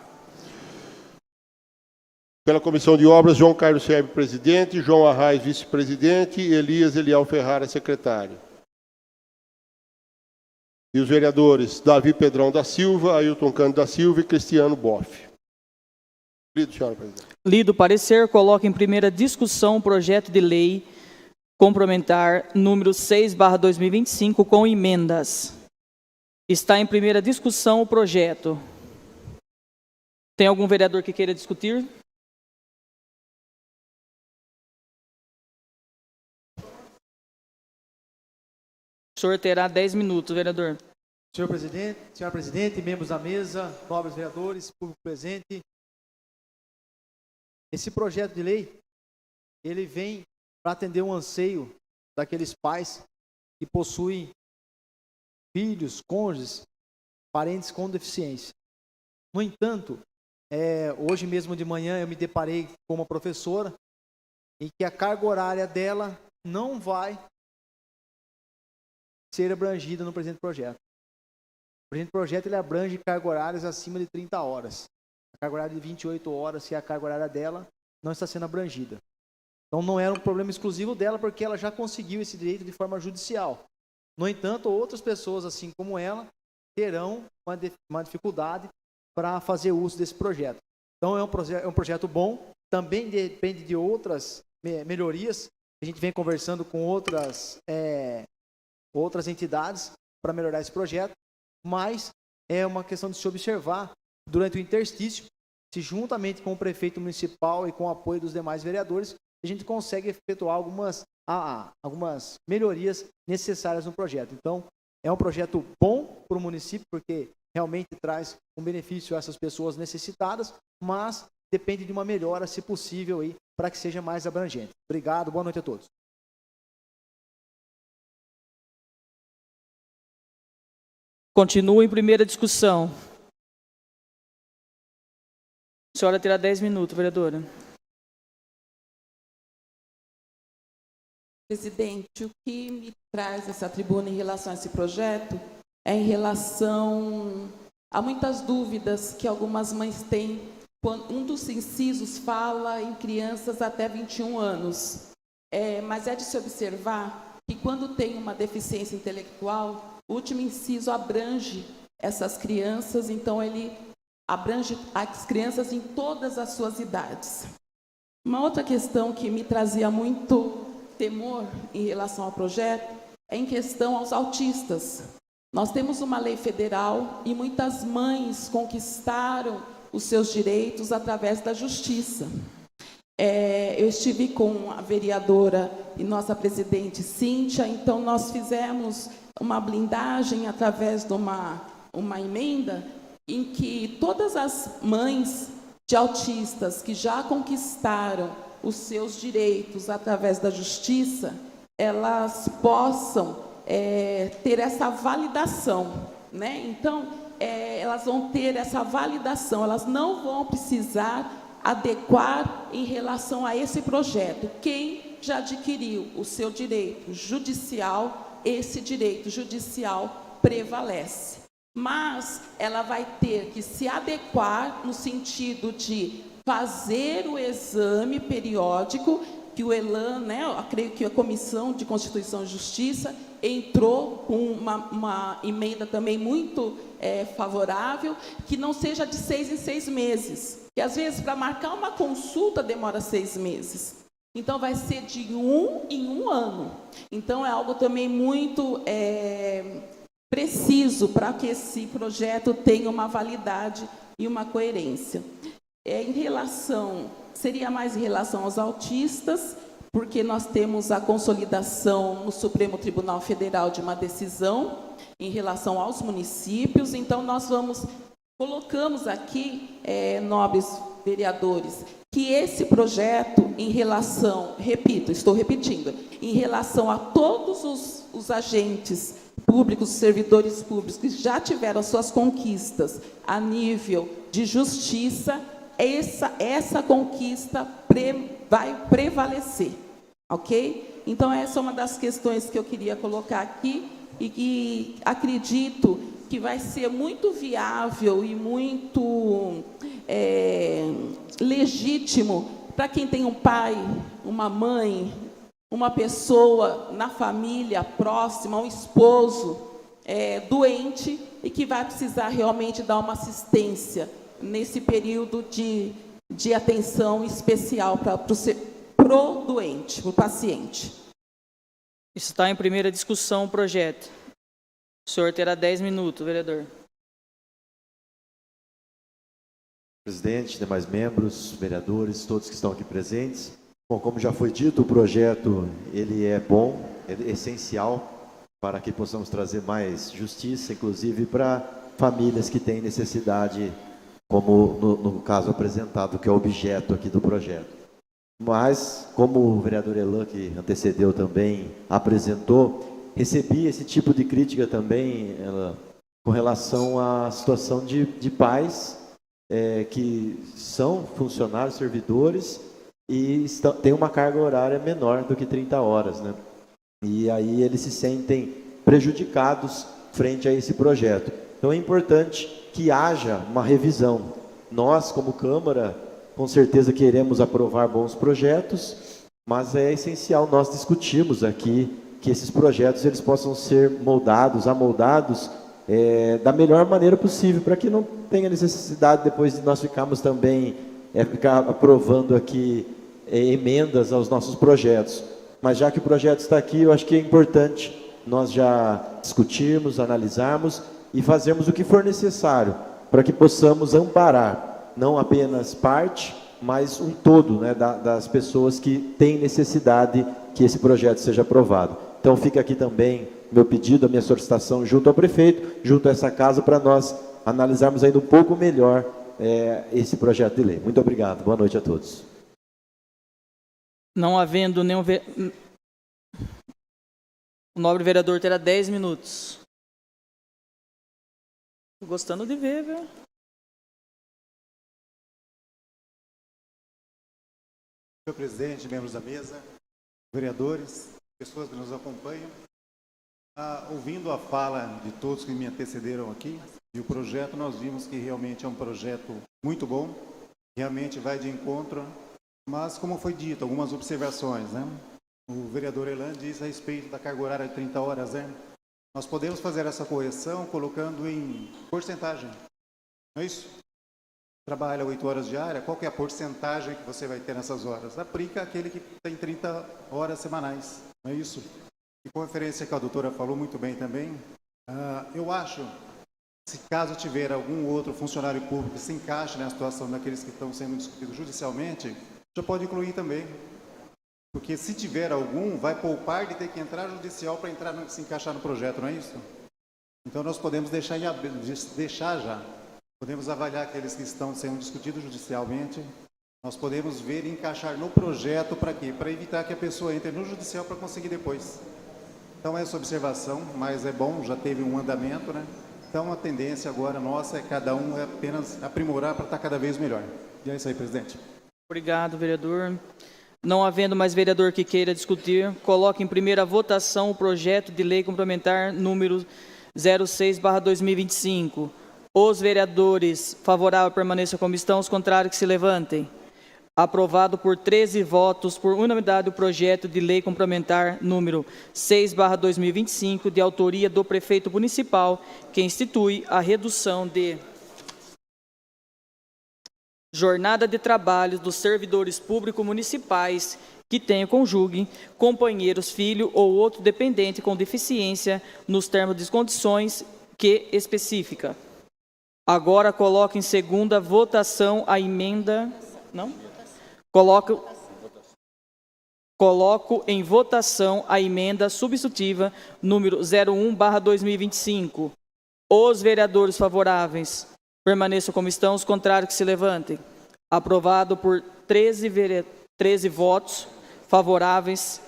Pela Comissão de Obras, João Carlos Sebe, presidente, João Arraes, vice-presidente, Elias Elial Ferrara, secretário. E os vereadores Davi Pedrão da Silva, Ayrton Cândido da Silva e Cristiano Boff. Lido, senhora presidente. Lido o parecer, coloca em primeira discussão o projeto de lei complementar número 6/2025 com emendas. Está em primeira discussão o projeto. Tem algum vereador que queira discutir? O senhor terá 10 minutos, vereador. Senhora presidente, membros da mesa, nobres vereadores, público presente. Esse projeto de lei, ele vem para atender um anseio daqueles pais que possuem filhos, cônjuges, parentes com deficiência. No entanto, hoje mesmo de manhã eu me deparei com uma professora em que a carga horária dela não vai ser abrangida no presente projeto. O presente projeto ele abrange carga horárias acima de 30 horas. A carga horária de 28 horas, que é a carga horária dela, não está sendo abrangida. Então não era um problema exclusivo dela, porque ela já conseguiu esse direito de forma judicial. No entanto, outras pessoas, assim como ela, terão uma dificuldade para fazer uso desse projeto. Então é um projeto bom, também depende de outras melhorias. A gente vem conversando com outras entidades para melhorar esse projeto, mas é uma questão de se observar durante o interstício, se juntamente com o prefeito municipal e com o apoio dos demais vereadores, a gente consegue efetuar algumas melhorias necessárias no projeto. Então, é um projeto bom para o município, porque realmente traz um benefício a essas pessoas necessitadas, mas depende de uma melhora, se possível, para que seja mais abrangente. Obrigado, boa noite a todos. Continua em primeira discussão. A senhora terá 10 minutos, vereadora. Presidente, o que me traz essa tribuna em relação a esse projeto é em relação a muitas dúvidas que algumas mães têm. Um dos incisos fala em crianças até 21 anos. Mas é de se observar que quando tem uma deficiência intelectual, o último inciso abrange essas crianças, então ele abrange as crianças em todas as suas idades. Uma outra questão que me trazia muito temor em relação ao projeto é em questão aos autistas. Nós temos uma lei federal e muitas mães conquistaram os seus direitos através da justiça. Eu estive com a vereadora e nossa presidente Cíntia, então nós fizemos uma blindagem através de uma emenda em que todas as mães de autistas que já conquistaram os seus direitos através da justiça, elas possam ter essa validação, né? Então, elas vão ter essa validação, elas não vão precisar adequar em relação a esse projeto. Quem já adquiriu o seu direito judicial, esse direito judicial prevalece. Mas ela vai ter que se adequar no sentido de fazer o exame periódico, que o ELAN, né, eu creio que a Comissão de Constituição e Justiça entrou com uma emenda também muito favorável, que não seja de 6 em 6 meses. Que às vezes, para marcar uma consulta, demora 6 meses. Então, vai ser de 1 em 1 ano. Então, é algo também muito preciso para que esse projeto tenha uma validade e uma coerência. Seria mais em relação aos autistas, porque nós temos a consolidação no Supremo Tribunal Federal de uma decisão em relação aos municípios. Então, nós colocamos aqui, nobres vereadores, que esse projeto, em relação, estou repetindo, em relação a todos os agentes públicos, servidores públicos que já tiveram suas conquistas a nível de justiça, essa conquista vai prevalecer, ok? Então, essa é uma das questões que eu queria colocar aqui e que acredito que vai ser muito viável e muito legítimo para quem tem um pai, uma mãe, uma pessoa na família próxima, um esposo doente e que vai precisar realmente dar uma assistência nesse período de atenção especial pro doente, pro paciente. Está em primeira discussão o projeto. O senhor terá 10 minutos, vereador. Presidente, demais membros, vereadores, todos que estão aqui presentes. Bom, como já foi dito, o projeto ele é bom, é essencial para que possamos trazer mais justiça, inclusive para famílias que têm necessidade, como no caso apresentado, que é o objeto aqui do projeto. Mas, como o vereador Elan, que antecedeu também, apresentou, recebi esse tipo de crítica também com relação à situação de pais que são funcionários, servidores, e têm uma carga horária menor do que 30 horas, né? E aí eles se sentem prejudicados frente a esse projeto. Então é importante que haja uma revisão. Nós, como Câmara, com certeza queremos aprovar bons projetos, mas é essencial nós discutirmos aqui que esses projetos eles possam ser amoldados da melhor maneira possível, para que não tenha necessidade depois de nós ficarmos também ficar aprovando aqui emendas aos nossos projetos. Mas já que o projeto está aqui, eu acho que é importante nós já discutirmos, analisarmos e fazermos o que for necessário para que possamos amparar não apenas parte, mas um todo, né, das pessoas que têm necessidade que esse projeto seja aprovado. Então fica aqui também meu pedido, a minha solicitação junto ao prefeito, junto a essa casa, para nós analisarmos ainda um pouco melhor esse projeto de lei. Muito obrigado. Boa noite a todos. Não havendo nenhum... O nobre vereador terá 10 minutos. Gostando de ver, viu? Senhor presidente, membros da mesa, vereadores, pessoas que nos acompanham, ouvindo a fala de todos que me antecederam aqui, e o projeto, nós vimos que realmente é um projeto muito bom, realmente vai de encontro, mas como foi dito, algumas observações, né? O vereador Elan diz a respeito da carga horária de 30 horas, né? Nós podemos fazer essa correção colocando em porcentagem, não é isso? Trabalha 8 horas diárias, qual que é a porcentagem que você vai ter nessas horas? Aplica aquele que tem 30 horas semanais, não é isso? E com referência que a doutora falou muito bem também, eu acho, se caso tiver algum outro funcionário público que se encaixe na situação daqueles que estão sendo discutidos judicialmente, já pode incluir também. Porque se tiver algum, vai poupar de ter que entrar judicial para se encaixar no projeto, não é isso? Então nós podemos deixar já. Podemos avaliar aqueles que estão sendo discutidos judicialmente nós podemos ver e encaixar no projeto para quê? Para evitar que a pessoa entre no judicial para conseguir depois. Então, essa observação, mas é bom, já teve um andamento, né? Então, a tendência agora nossa é cada um apenas aprimorar para estar cada vez melhor. E é isso aí, presidente. Obrigado, vereador. Não havendo mais vereador que queira discutir, coloque em primeira votação o projeto de lei complementar número 06/2025. Os vereadores favoráveis permaneçam como estão, os contrários que se levantem. Aprovado por 13 votos por unanimidade o projeto de lei complementar número 6/2025, de autoria do prefeito municipal, que institui a redução de jornada de trabalho dos servidores públicos municipais que tenham conjugue, companheiros, filho ou outro dependente com deficiência nos termos de condições que especifica. Agora coloco em segunda votação a emenda... Não? Coloco em votação a emenda substitutiva número 01/2025. Os vereadores favoráveis permaneçam como estão, os contrários que se levantem. Aprovado por 13 votos favoráveis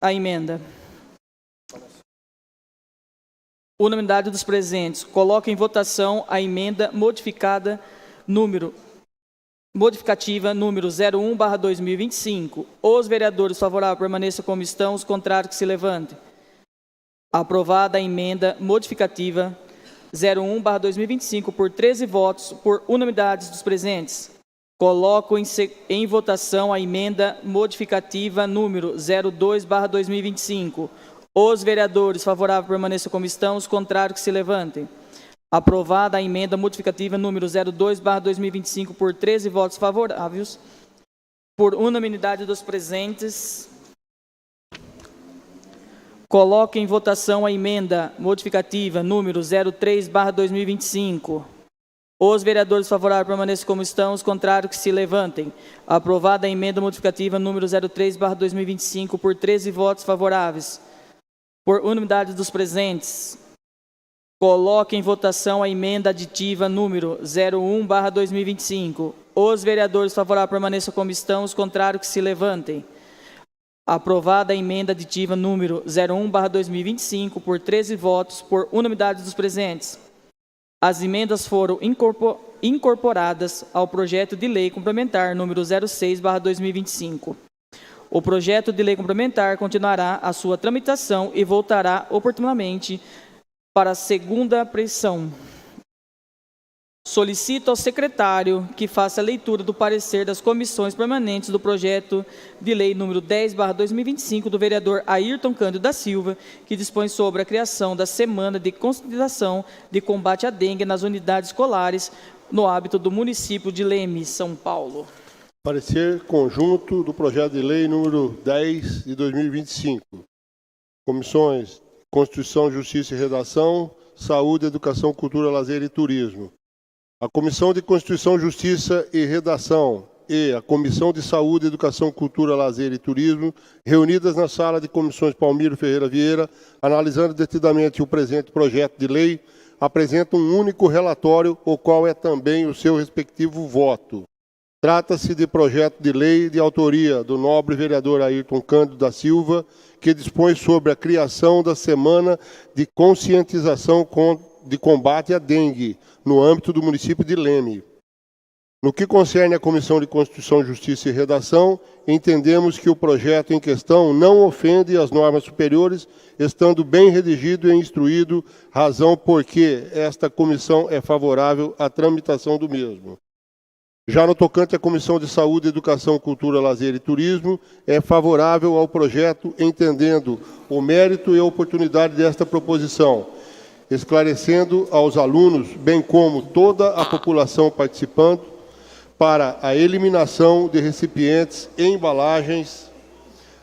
à emenda. Unanimidade dos presentes. Coloco em votação a emenda modificativa número 01/2025. Os vereadores favoráveis permaneçam como estão, os contrários que se levantem. Aprovada a emenda modificativa 01/2025 por 13 votos por unanimidade dos presentes. Coloco em votação a emenda modificativa número 02/2025. Os vereadores favoráveis permaneçam como estão, os contrários que se levantem. Aprovada a emenda modificativa número 02/2025 por 13 votos favoráveis, por unanimidade dos presentes. Coloco em votação a emenda modificativa número 03/2025. Os vereadores favoráveis permaneçam como estão, os contrários que se levantem. Aprovada a emenda modificativa número 03/2025 por 13 votos favoráveis, por unanimidade dos presentes. Coloque em votação a emenda aditiva número 01/2025. Os vereadores favoráveis permaneçam como estão, os contrários que se levantem. Aprovada a emenda aditiva número 01/2025 por 13 votos por unanimidade dos presentes. As emendas foram incorporadas ao projeto de lei complementar número 06/2025. O projeto de lei complementar continuará a sua tramitação e voltará oportunamente para a segunda apreciação. Solicito ao secretário que faça a leitura do parecer das comissões permanentes do projeto de lei número 10/2025 do vereador Ayrton Cândido da Silva, que dispõe sobre a criação da Semana de Conscientização de Combate à Dengue nas unidades escolares no âmbito do município de Leme, São Paulo. Parecer conjunto do projeto de lei número 10 de 2025. Comissões Constituição, Justiça e Redação, Saúde, Educação, Cultura, Lazer e Turismo. A Comissão de Constituição, Justiça e Redação e a Comissão de Saúde, Educação, Cultura, Lazer e Turismo, reunidas na sala de comissões Palmiro Ferreira Vieira, analisando detidamente o presente projeto de lei, apresentam um único relatório, o qual é também o seu respectivo voto. Trata-se de projeto de lei de autoria do nobre vereador Ayrton Cândido da Silva, que dispõe sobre a criação da Semana de Conscientização de Combate à Dengue, no âmbito do município de Leme. No que concerne à Comissão de Constituição, Justiça e Redação, entendemos que o projeto em questão não ofende as normas superiores, estando bem redigido e instruído, razão porque esta comissão é favorável à tramitação do mesmo. Já no tocante à Comissão de Saúde, Educação, Cultura, Lazer e Turismo, é favorável ao projeto, entendendo o mérito e a oportunidade desta proposição, esclarecendo aos alunos, bem como toda a população participando, para a eliminação de recipientes, embalagens,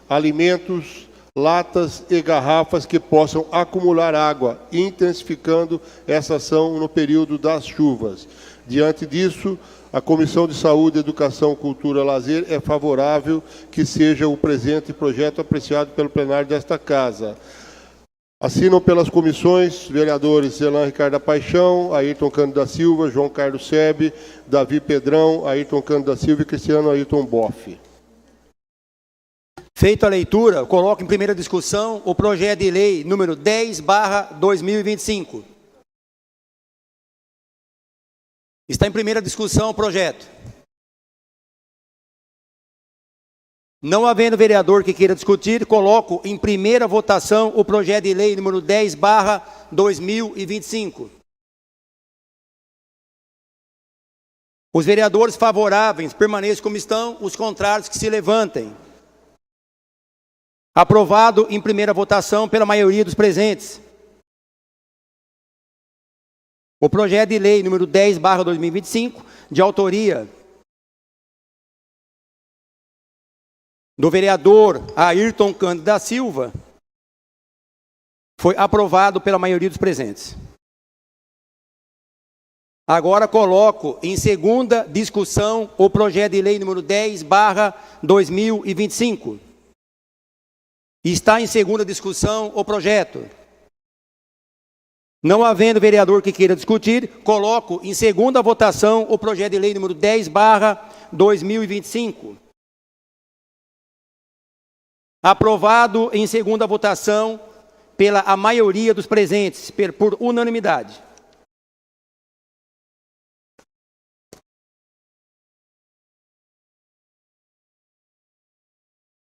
alimentos, latas e garrafas que possam acumular água, intensificando essa ação no período das chuvas. Diante disso, a Comissão de Saúde, Educação, Cultura e Lazer é favorável que seja o presente projeto apreciado pelo plenário desta Casa. Assinam pelas comissões vereadores Elan Ricardo Paixão, Ayrton Cândido da Silva, João Carlos Sebe, Davi Pedrão, Ayrton Cândido da Silva e Cristiano Ayrton Boff. Feita a leitura, coloco em primeira discussão o projeto de lei número 10/2025. Está em primeira discussão o projeto. Não havendo vereador que queira discutir, coloco em primeira votação o projeto de lei número 10/2025. Os vereadores favoráveis permaneçam como estão, os contrários que se levantem. Aprovado em primeira votação pela maioria dos presentes. O projeto de lei número 10/2025, de autoria do vereador Ayrton Cândido da Silva, foi aprovado pela maioria dos presentes. Agora coloco em segunda discussão o projeto de lei número 10/2025. Está em segunda discussão o projeto. Não havendo vereador que queira discutir, coloco em segunda votação o projeto de lei número 10/2025. Aprovado em segunda votação pela a maioria dos presentes, por unanimidade.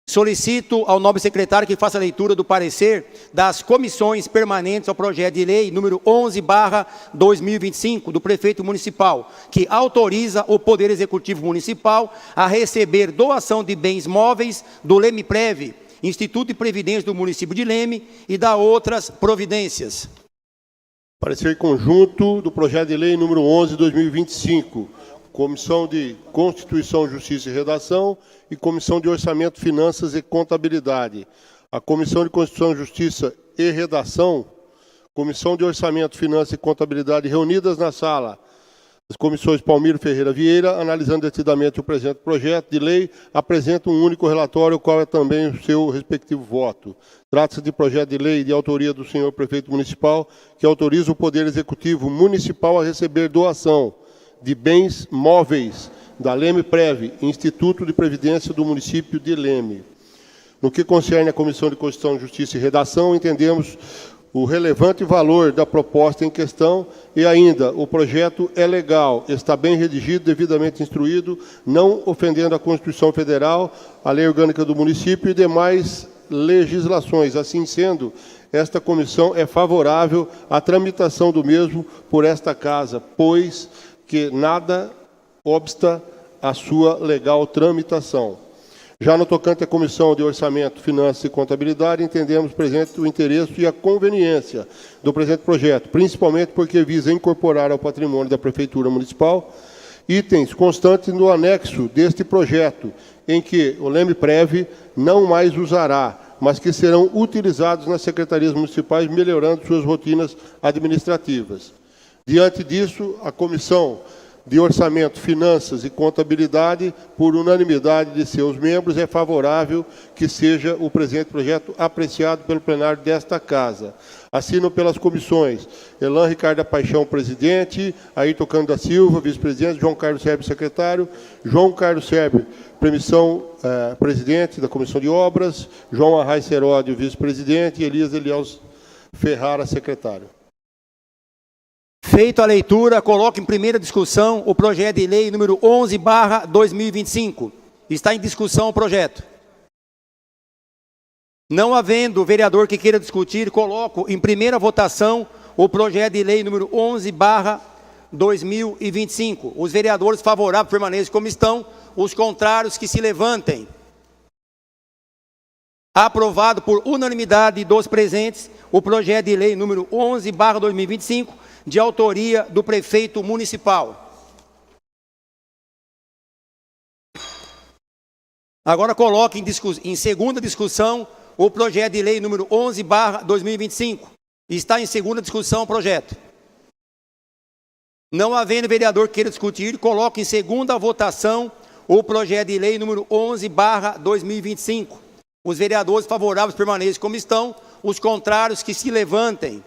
Solicito ao nobre secretário que faça a leitura do parecer das comissões permanentes ao projeto de lei número 11/2025 do prefeito municipal, que autoriza o Poder Executivo Municipal a receber doação de bens móveis do Leme-Prev, Instituto de Previdência do município de Leme, e da outras providências. Parecer conjunto do projeto de lei número 11/2025. Comissão de Constituição, Justiça e Redação e Comissão de Orçamento, Finanças e Contabilidade. A Comissão de Constituição, Justiça e Redação, Comissão de Orçamento, Finanças e Contabilidade reunidas na sala. As comissões Palmiro Ferreira Vieira, analisando detidamente o presente projeto de lei, apresentam um único relatório, o qual é também o seu respectivo voto. Trata-se de projeto de lei de autoria do senhor prefeito municipal, que autoriza o Poder Executivo Municipal a receber doação de bens móveis da Leme-Prev, Instituto de Previdência do município de Leme. No que concerne à Comissão de Constituição, Justiça e Redação, entendemos o relevante valor da proposta em questão e ainda o projeto é legal, está bem redigido, devidamente instruído, não ofendendo a Constituição Federal, a Lei Orgânica do município e demais legislações. Assim sendo, esta comissão é favorável à tramitação do mesmo por esta casa, pois que nada obsta à sua legal tramitação. Já no tocante à Comissão de Orçamento, Finanças e Contabilidade, entendemos presente o interesse e a conveniência do presente projeto, principalmente porque visa incorporar ao patrimônio da Prefeitura Municipal itens constantes no anexo deste projeto, em que o Leme-Prev não mais usará, mas que serão utilizados nas secretarias municipais, melhorando suas rotinas administrativas. Diante disso, a Comissão de Orçamento, Finanças e Contabilidade, por unanimidade de seus membros, é favorável que seja o presente projeto apreciado pelo plenário desta Casa. Assinam pelas comissões Elan Ricardo Paixão, presidente, Ayrton Cândido da Silva, vice-presidente, João Carlos Sebe, secretário, João Carlos Sebe, presidente da Comissão de Obras, João Arraes Seródio, vice-presidente, e Elias Elias Ferrara, secretário. Feito a leitura, coloco em primeira discussão o projeto de lei número 11/2025. Está em discussão o projeto. Não havendo vereador que queira discutir, coloco em primeira votação o projeto de lei número 11/2025. Os vereadores favoráveis permaneçam como estão, os contrários que se levantem. Aprovado por unanimidade dos presentes o projeto de lei número 11/2025, de autoria do prefeito municipal. Agora coloco em segunda discussão o projeto de lei número 11/2025. Está em segunda discussão o projeto. Não havendo vereador que queira discutir, coloco em segunda votação o projeto de lei número 11/2025. Os vereadores favoráveis permaneçam como estão, os contrários que se levantem.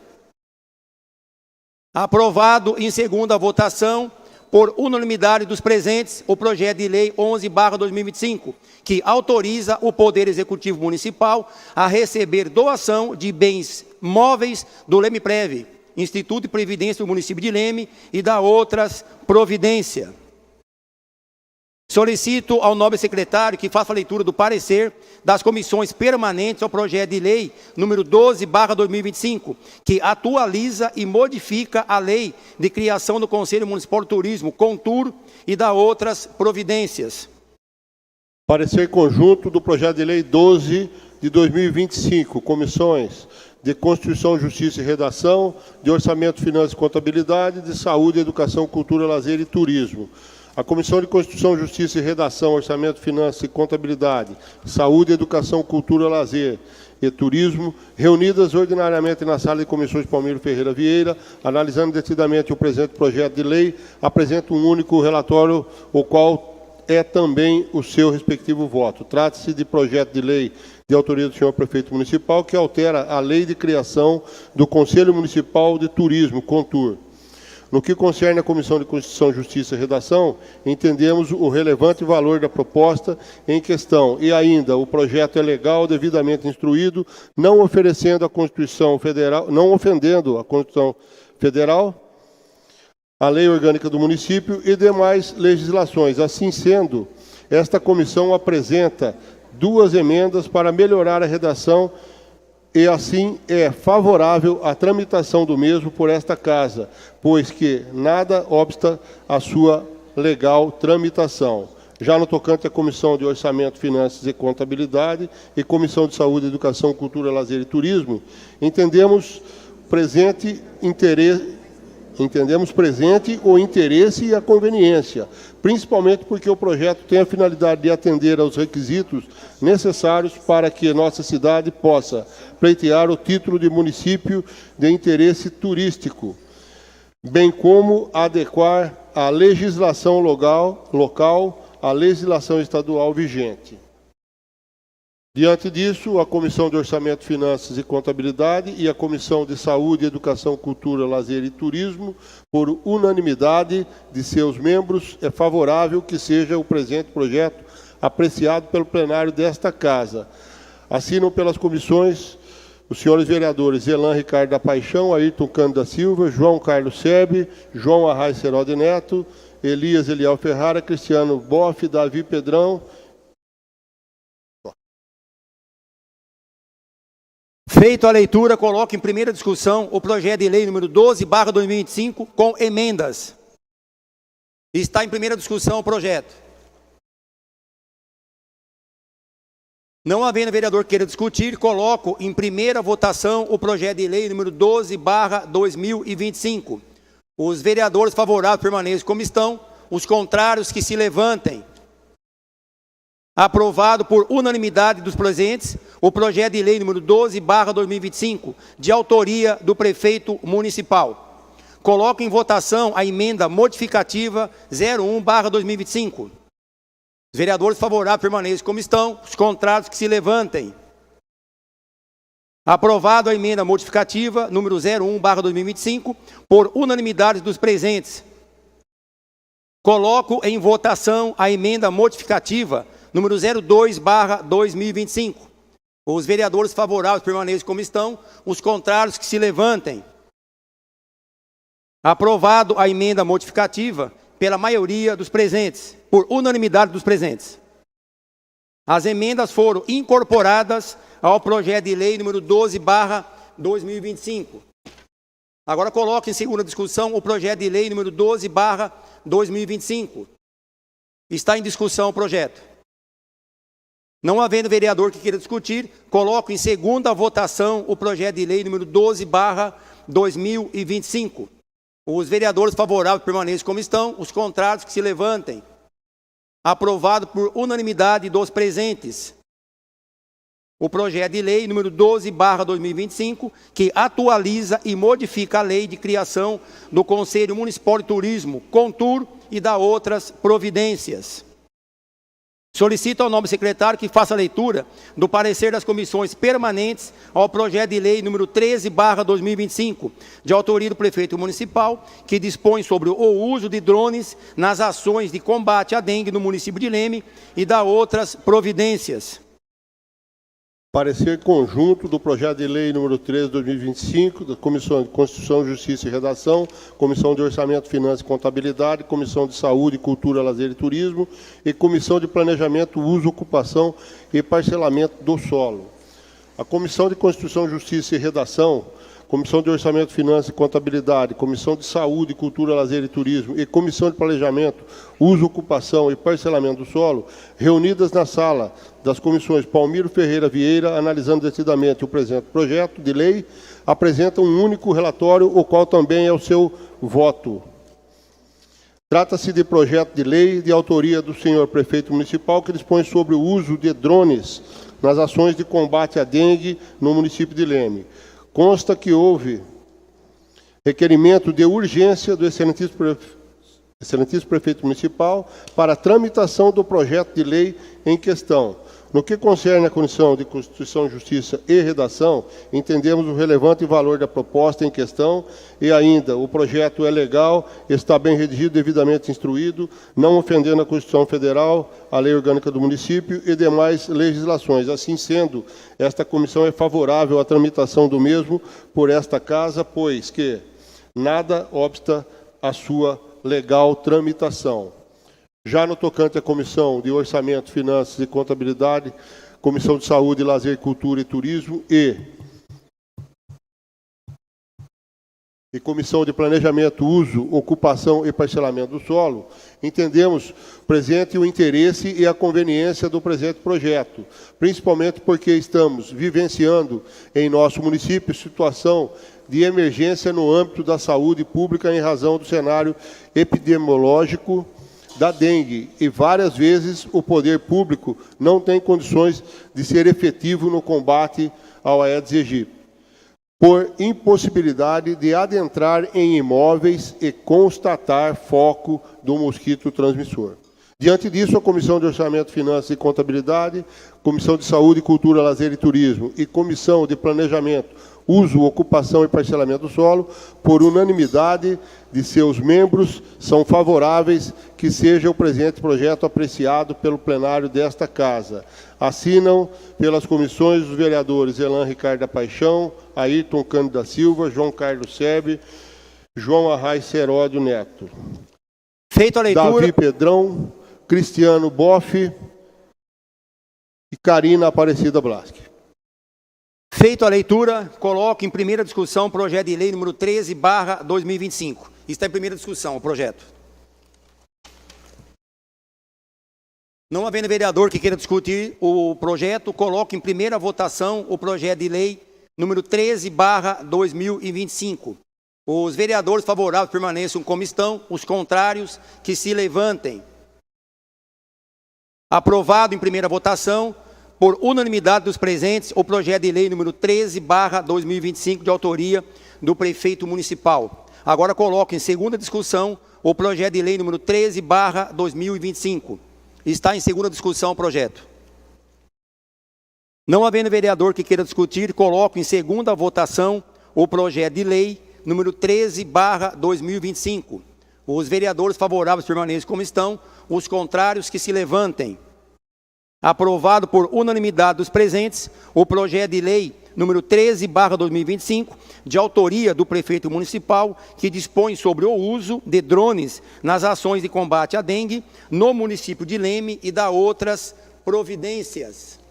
Aprovado em segunda votação, por unanimidade dos presentes, o projeto de lei 11/2025, que autoriza o Poder Executivo Municipal a receber doação de bens móveis do Leme-Prev, Instituto de Previdência do município de Leme, e da outras providências. Solicito ao nobre secretário que faça a leitura do parecer das comissões permanentes ao projeto de lei número 12/2025, que atualiza e modifica a lei de criação do Conselho Municipal de Turismo, CONTUR, e da outras providências. Parecer conjunto do projeto de lei 12 de 2025, comissões de Constituição, Justiça e Redação, de Orçamento, Finanças e Contabilidade, de Saúde, Educação, Cultura, Lazer e Turismo. A Comissão de Constituição, Justiça e Redação, Orçamento, Finanças e Contabilidade, Saúde, Educação, Cultura, Lazer e Turismo, reunidas ordinariamente na sala de comissões Palmiro Ferreira Vieira, analisando decididamente o presente projeto de lei, apresenta um único relatório, o qual é também o seu respectivo voto. Trata-se de projeto de lei de autoria do senhor prefeito municipal, que altera a lei de criação do Conselho Municipal de Turismo, CONTUR. No que concerne a Comissão de Constituição, Justiça e Redação, entendemos o relevante valor da proposta em questão e ainda o projeto é legal, devidamente instruído, não oferecendo a Constituição Federal, não ofendendo a Constituição Federal, a Lei Orgânica do Município e demais legislações. Assim sendo, esta comissão apresenta 2 emendas para melhorar a redação e assim é favorável à tramitação do mesmo por esta Casa, pois que nada obsta à sua legal tramitação. Já no tocante à Comissão de Orçamento, Finanças e Contabilidade e Comissão de Saúde, Educação, Cultura, Lazer e Turismo, entendemos presente o interesse e a conveniência, principalmente porque o projeto tem a finalidade de atender aos requisitos necessários para que nossa cidade possa pleitear o título de município de interesse turístico, bem como adequar a legislação local à legislação estadual vigente. Diante disso, a Comissão de Orçamento, Finanças e Contabilidade e a Comissão de Saúde, Educação, Cultura, Lazer e Turismo, por unanimidade de seus membros, é favorável que seja o presente projeto apreciado pelo plenário desta Casa. Assinam pelas comissões os senhores vereadores Elan Ricardo da Paixão, Ayrton Cândido da Silva, João Carlos Sebe, João Arraes Serode Neto, Elias Eliel Ferrara, Cristiano Boff, Davi Pedrão. Feito a leitura, coloco em primeira discussão o projeto de lei número 12/2025 com emendas. Está em primeira discussão o projeto. Não havendo vereador que queira discutir, coloco em primeira votação o projeto de lei número 12/2025. Os vereadores favoráveis permaneçam como estão, os contrários que se levantem. Aprovado por unanimidade dos presentes, o projeto de lei número 12/2025, de autoria do prefeito municipal. Coloco em votação a emenda modificativa 01/2025. Os vereadores favoráveis permaneçam como estão, os contrários que se levantem. Aprovado a emenda modificativa número 01/2025, por unanimidade dos presentes. Coloco em votação a emenda modificativa número 02/2025. Os vereadores favoráveis permaneçam como estão, os contrários que se levantem. Aprovado a emenda modificativa pela maioria dos presentes, por unanimidade dos presentes. As emendas foram incorporadas ao projeto de lei número 12/2025. Agora coloco em segunda discussão o projeto de lei número 12/2025. Está em discussão o projeto. Não havendo vereador que queira discutir, coloco em segunda votação o projeto de lei número 12/2025. Os vereadores favoráveis permaneçam como estão, os contrários que se levantem. Aprovado por unanimidade dos presentes. O projeto de lei número 12/2025, que atualiza e modifica a lei de criação do Conselho Municipal de Turismo, CONTUR, e da outras providências. Solicito ao nobre secretário que faça a leitura do parecer das comissões permanentes ao projeto de lei número 13/2025, de autoria do prefeito municipal, que dispõe sobre o uso de drones nas ações de combate à dengue no município de Leme e da outras providências. Parecer conjunto do projeto de lei número 13/2025, da Comissão de Constituição, Justiça e Redação, Comissão de Orçamento, Finanças e Contabilidade, Comissão de Saúde, Cultura, Lazer e Turismo e Comissão de Planejamento, Uso, Ocupação e Parcelamento do Solo. A Comissão de Constituição, Justiça e Redação, Comissão de Orçamento, Finanças e Contabilidade, Comissão de Saúde, Cultura, Lazer e Turismo e Comissão de Planejamento, Uso, Ocupação e Parcelamento do Solo, reunidas na sala das comissões Palmiro Ferreira Vieira, analisando decididamente o presente projeto de lei, apresentam um único relatório, o qual também é o seu voto. Trata-se de projeto de lei de autoria do senhor prefeito municipal, que dispõe sobre o uso de drones nas ações de combate à dengue no município de Leme. Consta que houve requerimento de urgência do excelentíssimo prefeito municipal para a tramitação do projeto de lei em questão. No que concerne à Comissão de Constituição, Justiça e Redação, entendemos o relevante valor da proposta em questão e ainda o projeto é legal, está bem redigido, devidamente instruído, não ofendendo a Constituição Federal, a Lei Orgânica do Município e demais legislações. Assim sendo, esta comissão é favorável à tramitação do mesmo por esta Casa, pois que nada obsta à sua legal tramitação. Já no tocante à Comissão de Orçamento, Finanças e Contabilidade, Comissão de Saúde, Lazer, Cultura e Turismo e Comissão de Planejamento, Uso, Ocupação e Parcelamento do Solo, entendemos presente o interesse e a conveniência do presente projeto, principalmente porque estamos vivenciando em nosso município situação de emergência no âmbito da saúde pública em razão do cenário epidemiológico da dengue e várias vezes o poder público não tem condições de ser efetivo no combate ao Aedes aegypti, por impossibilidade de adentrar em imóveis e constatar foco do mosquito transmissor. Diante disso, a Comissão de Orçamento, Finanças e Contabilidade, Comissão de Saúde, Cultura, Lazer e Turismo e Comissão de Planejamento, Uso, Ocupação e Parcelamento do Solo, por unanimidade de seus membros, são favoráveis que seja o presente projeto apreciado pelo plenário desta Casa. Assinam pelas comissões os vereadores Elan Ricardo da Paixão, Ayrton Cândido da Silva, João Carlos Sebe, João Arraes Seródio Neto. Feito a leitura. Davi Pedrão, Cristiano Boff e Karina Aparecida Blasque. Feito a leitura, coloco em primeira discussão o projeto de lei número 13/2025. Está em primeira discussão o projeto. Não havendo vereador que queira discutir o projeto, coloco em primeira votação o projeto de lei número 13/2025. Os vereadores favoráveis permaneçam como estão, os contrários que se levantem. Aprovado em primeira votação, por unanimidade dos presentes, o projeto de lei número 13/2025, de autoria do prefeito municipal. Agora coloco em segunda discussão o projeto de lei número 13/2025. Está em segunda discussão o projeto. Não havendo vereador que queira discutir, coloco em segunda votação o projeto de lei número 13/2025. Os vereadores favoráveis permaneçam como estão, os contrários que se levantem. Aprovado por unanimidade dos presentes, o projeto de lei número 13/2025, de autoria do prefeito municipal, que dispõe sobre o uso de drones nas ações de combate à dengue no município de Leme e da outras providências.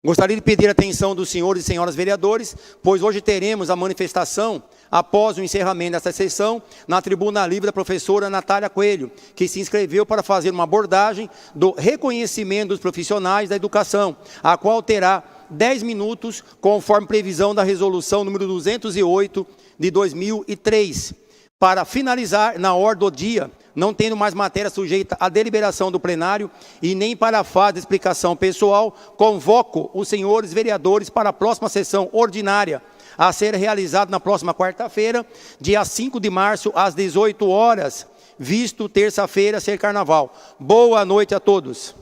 Gostaria de pedir a atenção dos senhores e senhoras vereadores, pois hoje teremos a manifestação, após o encerramento desta sessão, na tribuna livre da professora Natália Coelho, que se inscreveu para fazer uma abordagem do reconhecimento dos profissionais da educação, a qual terá 10 minutos, conforme previsão da resolução número 208 de 2003. para finalizar na ordem do dia, não tendo mais matéria sujeita à deliberação do plenário e nem para a fase de explicação pessoal, convoco os senhores vereadores para a próxima sessão ordinária, a ser realizada na próxima quarta-feira, dia 5 de março, às 18 horas, visto terça-feira ser carnaval. Boa noite a todos.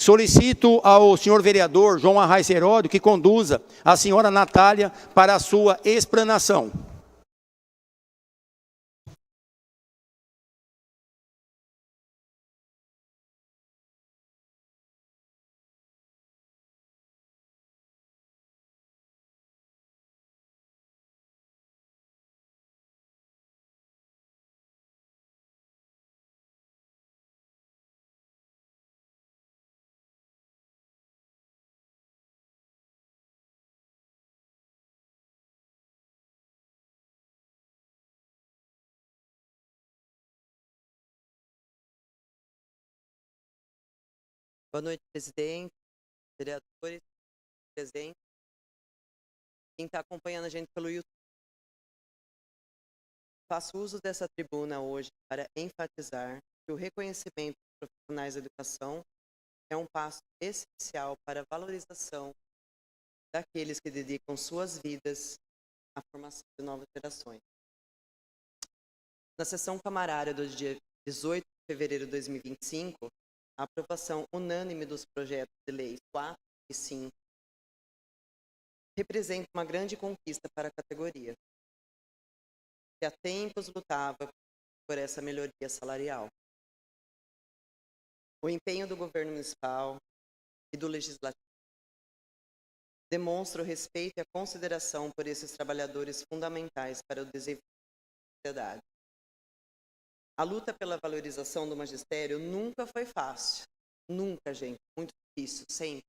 Solicito ao senhor vereador João Arraes Heródio que conduza a senhora Natália para a sua explanação. Boa noite, presidente, vereadores, presentes, quem está acompanhando a gente pelo YouTube. Faço uso dessa tribuna hoje para enfatizar que o reconhecimento dos profissionais da educação é um passo essencial para a valorização daqueles que dedicam suas vidas à formação de novas gerações. Na sessão camarária do dia 18 de fevereiro de 2025, a aprovação unânime dos projetos de lei 4 e 5 representa uma grande conquista para a categoria, que há tempos lutava por essa melhoria salarial. O empenho do governo municipal e do legislativo demonstra o respeito e a consideração por esses trabalhadores fundamentais para o desenvolvimento da sociedade. A luta pela valorização do magistério nunca foi fácil. Nunca, gente. Muito difícil, sempre.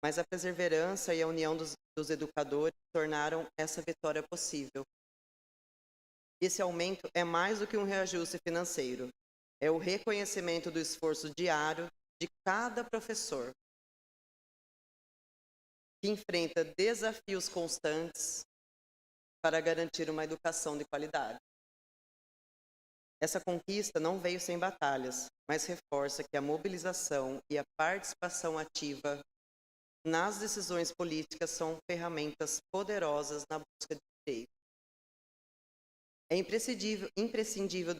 Mas a perseverança e a união dos educadores tornaram essa vitória possível. Esse aumento é mais do que um reajuste financeiro. É o reconhecimento do esforço diário de cada professor, que enfrenta desafios constantes para garantir uma educação de qualidade. Essa conquista não veio sem batalhas, mas reforça que a mobilização e a participação ativa nas decisões políticas são ferramentas poderosas na busca de direito. É imprescindível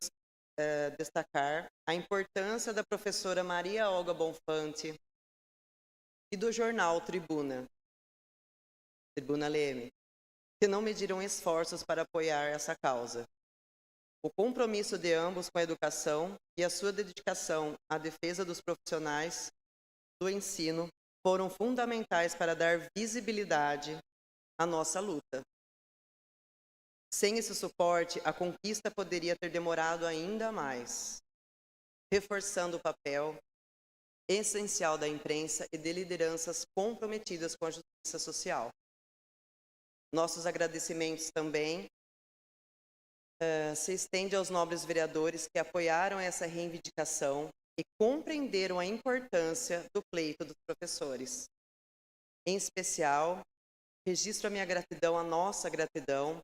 destacar a importância da professora Maria Olga Bonfante e do jornal Tribuna Leme, que não mediram esforços para apoiar essa causa. O compromisso de ambos com a educação e a sua dedicação à defesa dos profissionais do ensino foram fundamentais para dar visibilidade à nossa luta. Sem esse suporte, a conquista poderia ter demorado ainda mais, reforçando o papel essencial da imprensa e de lideranças comprometidas com a justiça social. Nossos agradecimentos também se estende aos nobres vereadores que apoiaram essa reivindicação e compreenderam a importância do pleito dos professores. Em especial, registro a minha gratidão, a nossa gratidão,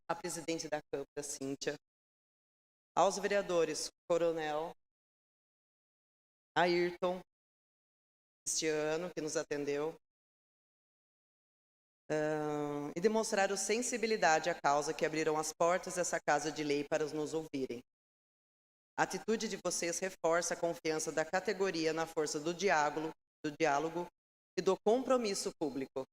à presidente da Câmara, Cíntia, aos vereadores Coronel, Ayrton, Cristiano, que nos atendeu, e demonstraram sensibilidade à causa que abriram as portas dessa casa de lei para nos ouvirem. A atitude de vocês reforça a confiança da categoria na força do diálogo e do compromisso público.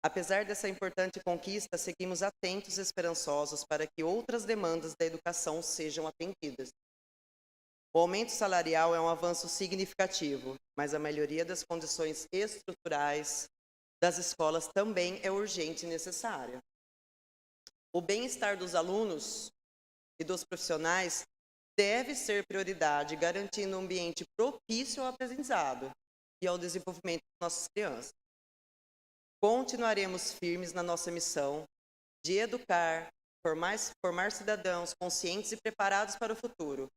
Apesar dessa importante conquista, seguimos atentos e esperançosos para que outras demandas da educação sejam atendidas. O aumento salarial é um avanço significativo, mas a melhoria das condições estruturais das escolas também é urgente e necessária. O bem-estar dos alunos e dos profissionais deve ser prioridade, garantindo um ambiente propício ao aprendizado e ao desenvolvimento de nossas crianças. Continuaremos firmes na nossa missão de educar, formar cidadãos conscientes e preparados para o futuro.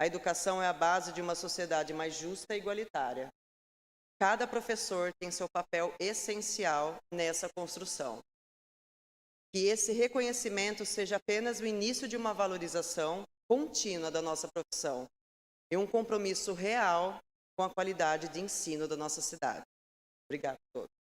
A educação é a base de uma sociedade mais justa e igualitária. Cada professor tem seu papel essencial nessa construção. que esse reconhecimento seja apenas o início de uma valorização contínua da nossa profissão e um compromisso real com a qualidade de ensino da nossa cidade. Obrigada a todos.